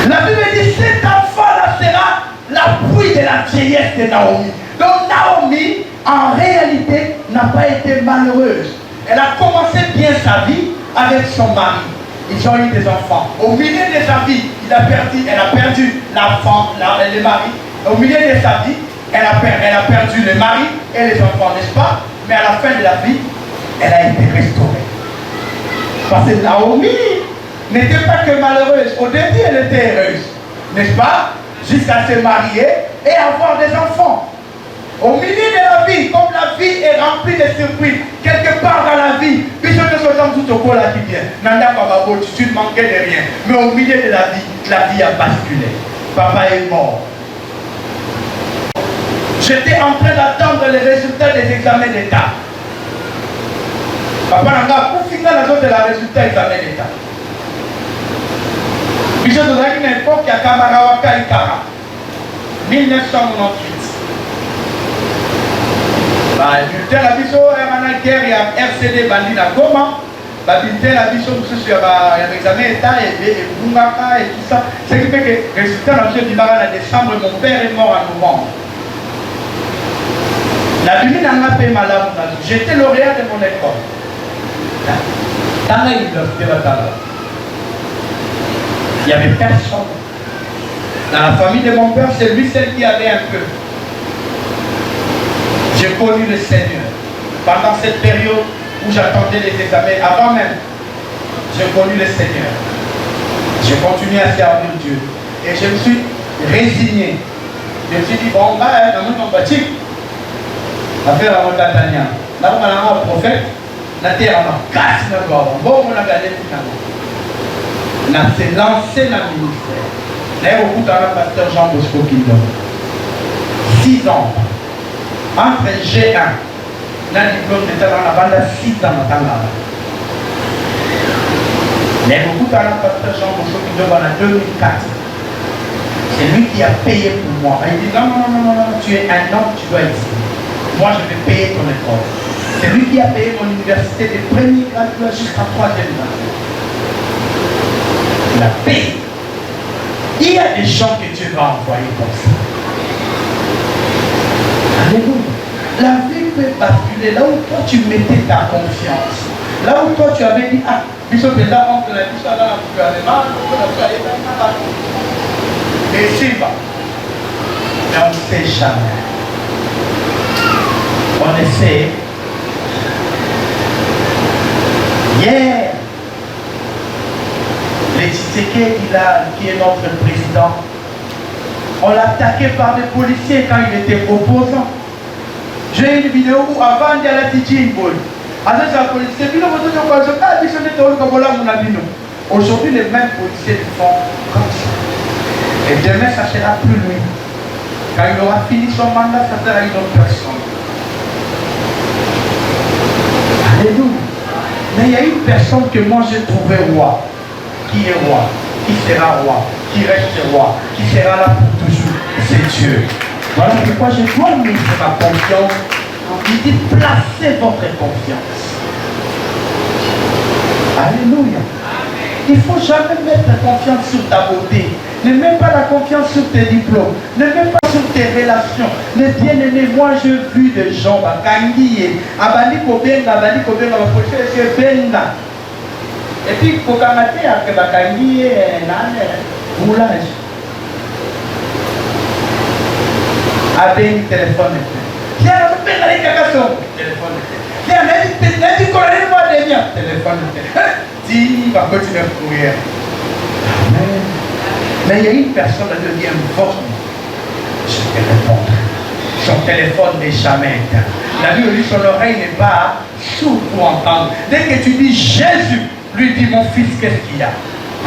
La Bible dit, cet enfant-là sera l'appui de la vieillesse de Naomi. Donc Naomi, en réalité, n'a pas été malheureuse. Elle a commencé bien sa vie avec son mari. Ils ont eu des enfants. Au milieu de sa vie, elle a perdu l'enfant, le mari. Au milieu de sa vie, elle a perdu le mari et les enfants, n'est-ce pas? Mais à la fin de la vie, elle a été restaurée. Parce que Naomi n'était pas que malheureuse. Au début, elle était heureuse, n'est-ce pas? Jusqu'à se marier et avoir des enfants. Au milieu de la vie, comme la vie est remplie de surprises, quelque part dans la vie, puisque nous sommes tout au là qui vient, tu ne manquais de rien. Mais au milieu de la vie a basculé. Papa est mort. J'étais en train d'attendre les résultats des examens d'État. Papa n'a pas pour finir la zone de la résultat des examens d'État. Puisque nous avons une époque qui a Kamarawaka Ikara. 1998. Bulletin la biso a guerre il y a RCD bandi na Goma. Bulletin la biso sur l'examen état et Bungaka et tout ça. Ce qui fait que le résultat dans le en décembre, mon père est mort en novembre. La Bible n'a pas payé ma lame. J'étais lauréat de mon école. Dans l'université il n'y avait personne. Dans la famille de mon père, c'est lui seul qui avait un peu. J'ai connu le Seigneur. Pendant cette période où j'attendais les examens, avant même, j'ai connu le Seigneur. J'ai continué à servir Dieu. Et je me suis résigné. Je me suis dit, bon, bah, dans mon bâtiment, affaire à mon Tatania. Là, on a un prophète, la terre a casse le corps. Bon, on a gardé tout le temps. On a lancé dans le ministère. Là, au bout d'un pasteur Jean Bosco qui donne 6 ans. Entre G1, le diplôme d'État dans la bande à 6 ans dans la bande. Mais au bout d'un pasteur Jean Bosco qui donne en 2004. C'est lui qui a payé pour moi. Il dit non, tu es un homme, tu dois ici. Moi, je vais payer ton école. C'est lui qui a payé mon université de premier graduat jusqu'à 3e graduat. Il a payé. Il y a des gens que Dieu va envoyer comme ça. Alléluia. La vie peut basculer là où toi tu mettais ta confiance. Là où toi tu avais dit, ah, Bishop est là, on te l'a dit, ça là, tu as les mains, on te l'a dit, et c'est pas. Mais on ne sait jamais. On essaie. Hier, les Tshisekedi qui est notre président, on l'a attaqué par des policiers quand il était opposant. J'ai une vidéo où avant de la Tijinbol, aujourd'hui les mêmes policiers le font comme ça. Et demain ça sera plus loin. Quand il aura fini son mandat, ça sera une autre personne. Alléluia. Mais il y a une personne que moi j'ai trouvé roi. Qui est roi, qui sera roi, qui reste roi, qui sera là pour toujours. C'est Dieu. Voilà pourquoi je dois mettre ma confiance. Il dit placez votre confiance. Alléluia. Il ne faut jamais mettre la confiance sur ta beauté. Ne mets pas la confiance sur tes diplômes. Ne mets pas sur tes relations. Les bien-aimés, moi j'ai vu des gens, et puis, pour kamater après Bakangi et roulage. Avec le téléphone. Tiens, on peut aller cacasso. Téléphone. Tiens, on dit qu'on allait voir des liens. Téléphone. Dis, va continuer à courir. Amen. Mais il y a une personne qui dit invoque-moi, je te répondrai. Son téléphone n'est jamais éteint. La Bible dit son oreille n'est pas sourde pour entendre. Dès que tu dis Jésus, lui dit mon fils, qu'est-ce qu'il y a?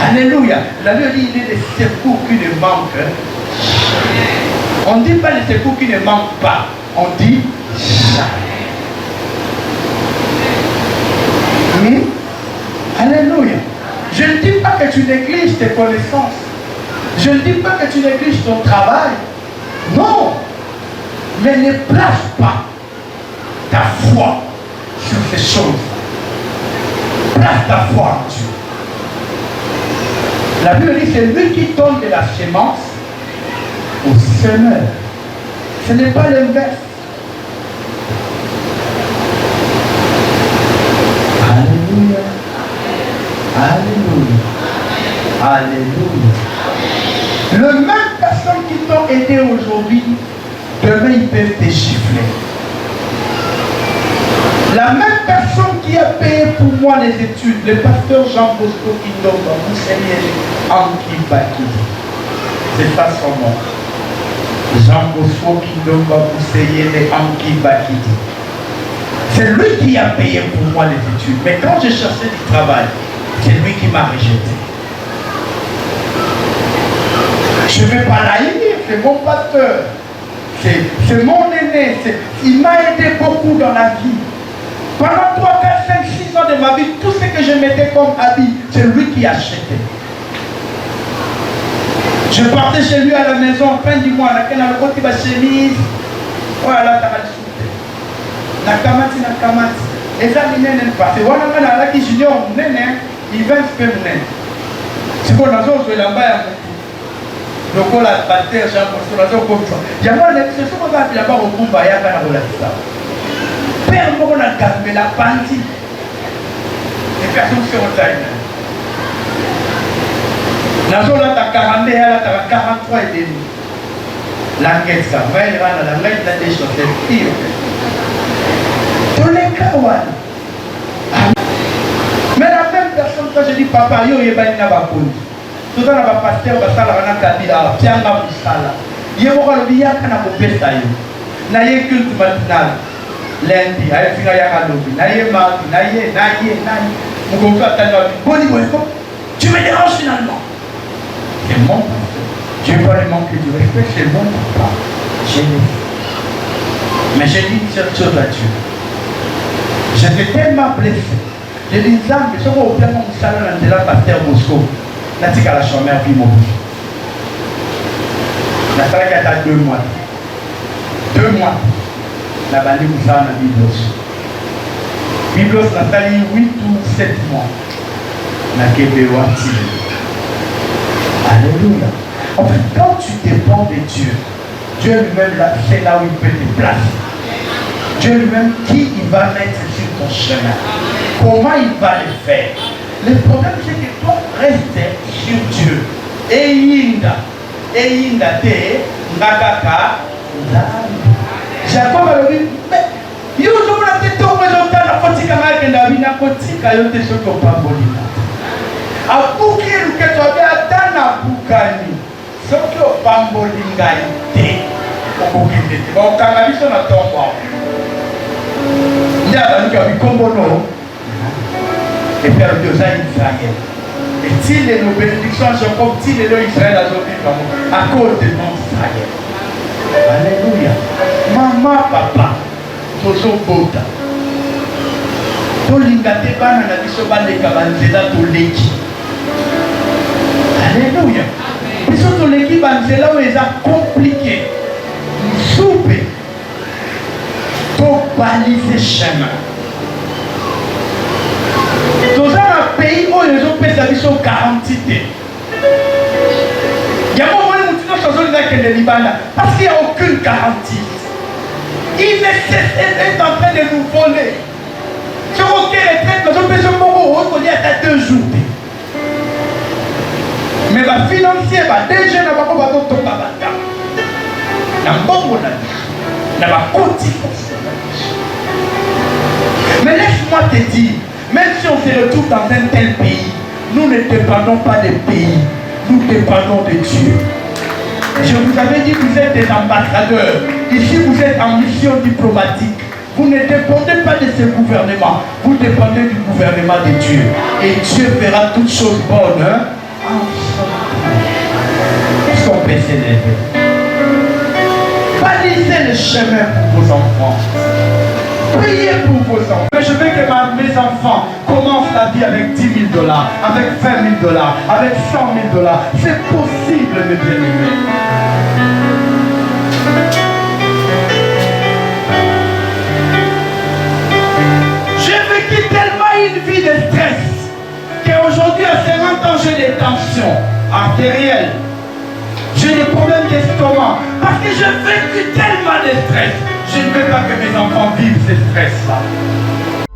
Alléluia. La Bible dit il y a des secours qui ne manquent jamais. On ne dit pas les secours qui ne manquent pas. On dit jamais. Alléluia. Je ne dis pas que tu négliges tes connaissances. Je ne dis pas que tu négliges ton travail. Non. Mais ne place pas ta foi sur ces choses. Place ta foi en Dieu. La Bible dit c'est lui qui donne de la sémence au semeur. Ce n'est pas l'inverse. Alléluia. Alléluia. Alléluia. Le même personne qui t'ont aidé aujourd'hui, demain ils peuvent te gifler. La même personne qui a payé pour moi les études, le pasteur Jean Bosco Kindomba, Mousselier Anki Bakidi. C'est ça son nom. Jean Bosco Kindomba, Mousselier Anki Bakidi. C'est lui qui a payé pour moi les études. Mais quand j'ai cherché du travail, c'est lui qui m'a rejeté. Je ne vais pas l'haïr, c'est mon pasteur. C'est mon aîné. Il m'a aidé beaucoup dans la vie. Pendant 3, 4, 5, 6 ans de ma vie, tout ce que je mettais comme habit, c'est lui qui achetait. Je partais chez lui à la maison, fin du mois, il y a ma chemise. Voilà, t'as mal soufflé. Nakamati. Et ça, il n'est pas. C'est Wanamana qui junior, il va se faire. C'est qu'on a joué là-bas. Donc on a battu Jean Bosco comme ça. Il y a moi, c'est ce qu'on va appeler là-bas au Kumba, il y a un peu de ça. Père, on a gardé la bandit. Les personnes qui sont en taille. La zone là, t'as 42, là, t'as 43 et demi. L'enquête, ça va, il va dans l'enquête, là, des choses, c'est pire. Tous les cas, voilà. Mais la même personne, quand je dis papa, yo, il va y avoir un tout ça, le pasteur va s'en aller Kabila, Pianga Moussala. Il y a beaucoup de gens qui ont fait ça. Il y a un culte matinal. Lundi, il y a un culte matinal. Il y a un mardi, il y a un tu me déranges finalement. C'est mon pasteur. Je ne vais pas lui manquer du respect, c'est mon papa. Je l'ai. Mais j'ai dit une seule chose à Dieu. J'étais tellement blessé. J'ai dit, Zam, je vais au Pianga Moussala, dans le pasteur Bosco. Nati kala chômé à Pimo. La salle qui a 2 mois. 2 mois. La bande vous ça na Biblos. Biblos n'a pas 8 ou 7 mois. Na Kebewati. Alléluia. En fait, quand tu dépends de Dieu, Dieu lui-même, c'est là où il peut te placer. Dieu lui-même, qui il va mettre sur ton chemin. Comment il va le faire. Le problème, c'est que toi, reste sur Dieu. Eyinda te, Nakaka, Jacob a dit, mais, yo, je vous l'ai dit, tout le monde a fait un peu de la vie, n'a pas de ce qu'on pas bolina. A bouquer, que tu as dans la boucani, ce que pas bolinga été, au bouquet. Bon, quand la vie, on a tombé. Il y a un qui a vu comme bon. Et Père Dieu, ça Israël. Et s'il est nos bénédictions, comme s'il est Israël à cause de mon Israël. Alléluia. Maman, papa, Toso Bota. Tolingate bana na biso baleka banzela toleki. Alléluia. Biso toleki banzela où eza compliqué. Soupe. To baliser chemin. Dans un pays où les gens pèsent la mission garantie. Il y a un moment où nous sommes dans le Liban parce qu'il n'y a aucune garantie. Il est en train de nous voler. Sur aucune retraite, nous sommes besoin de beaucoup, on y a 2 jours. Mais le financier, les jeunes n'ont pas de temps à battre. Mais laisse-moi te dire, même si on se retrouve dans un tel pays, nous ne dépendons pas des pays. nous dépendons de Dieu. Je vous avais dit que vous êtes des ambassadeurs. Ici, vous êtes en mission diplomatique. Vous ne dépendez pas de ce gouvernement. Vous dépendez du gouvernement de Dieu. Et Dieu fera toutes choses bonnes en son temps. Est-ce qu'on peut s'élever? Balisez le chemin pour vos enfants. Priez pour vos enfants. Mais je veux que mes enfants commencent la vie avec 10 000 $, avec 20 000 $, avec 100 000 $. C'est possible, mes bien-aimés. J'ai vécu tellement une vie de stress qu'aujourd'hui, à 50 ans, j'ai des tensions artérielles. J'ai des problèmes d'estomac parce que j'ai vécu tellement de stress. Je ne veux pas que mes enfants vivent ce stress-là.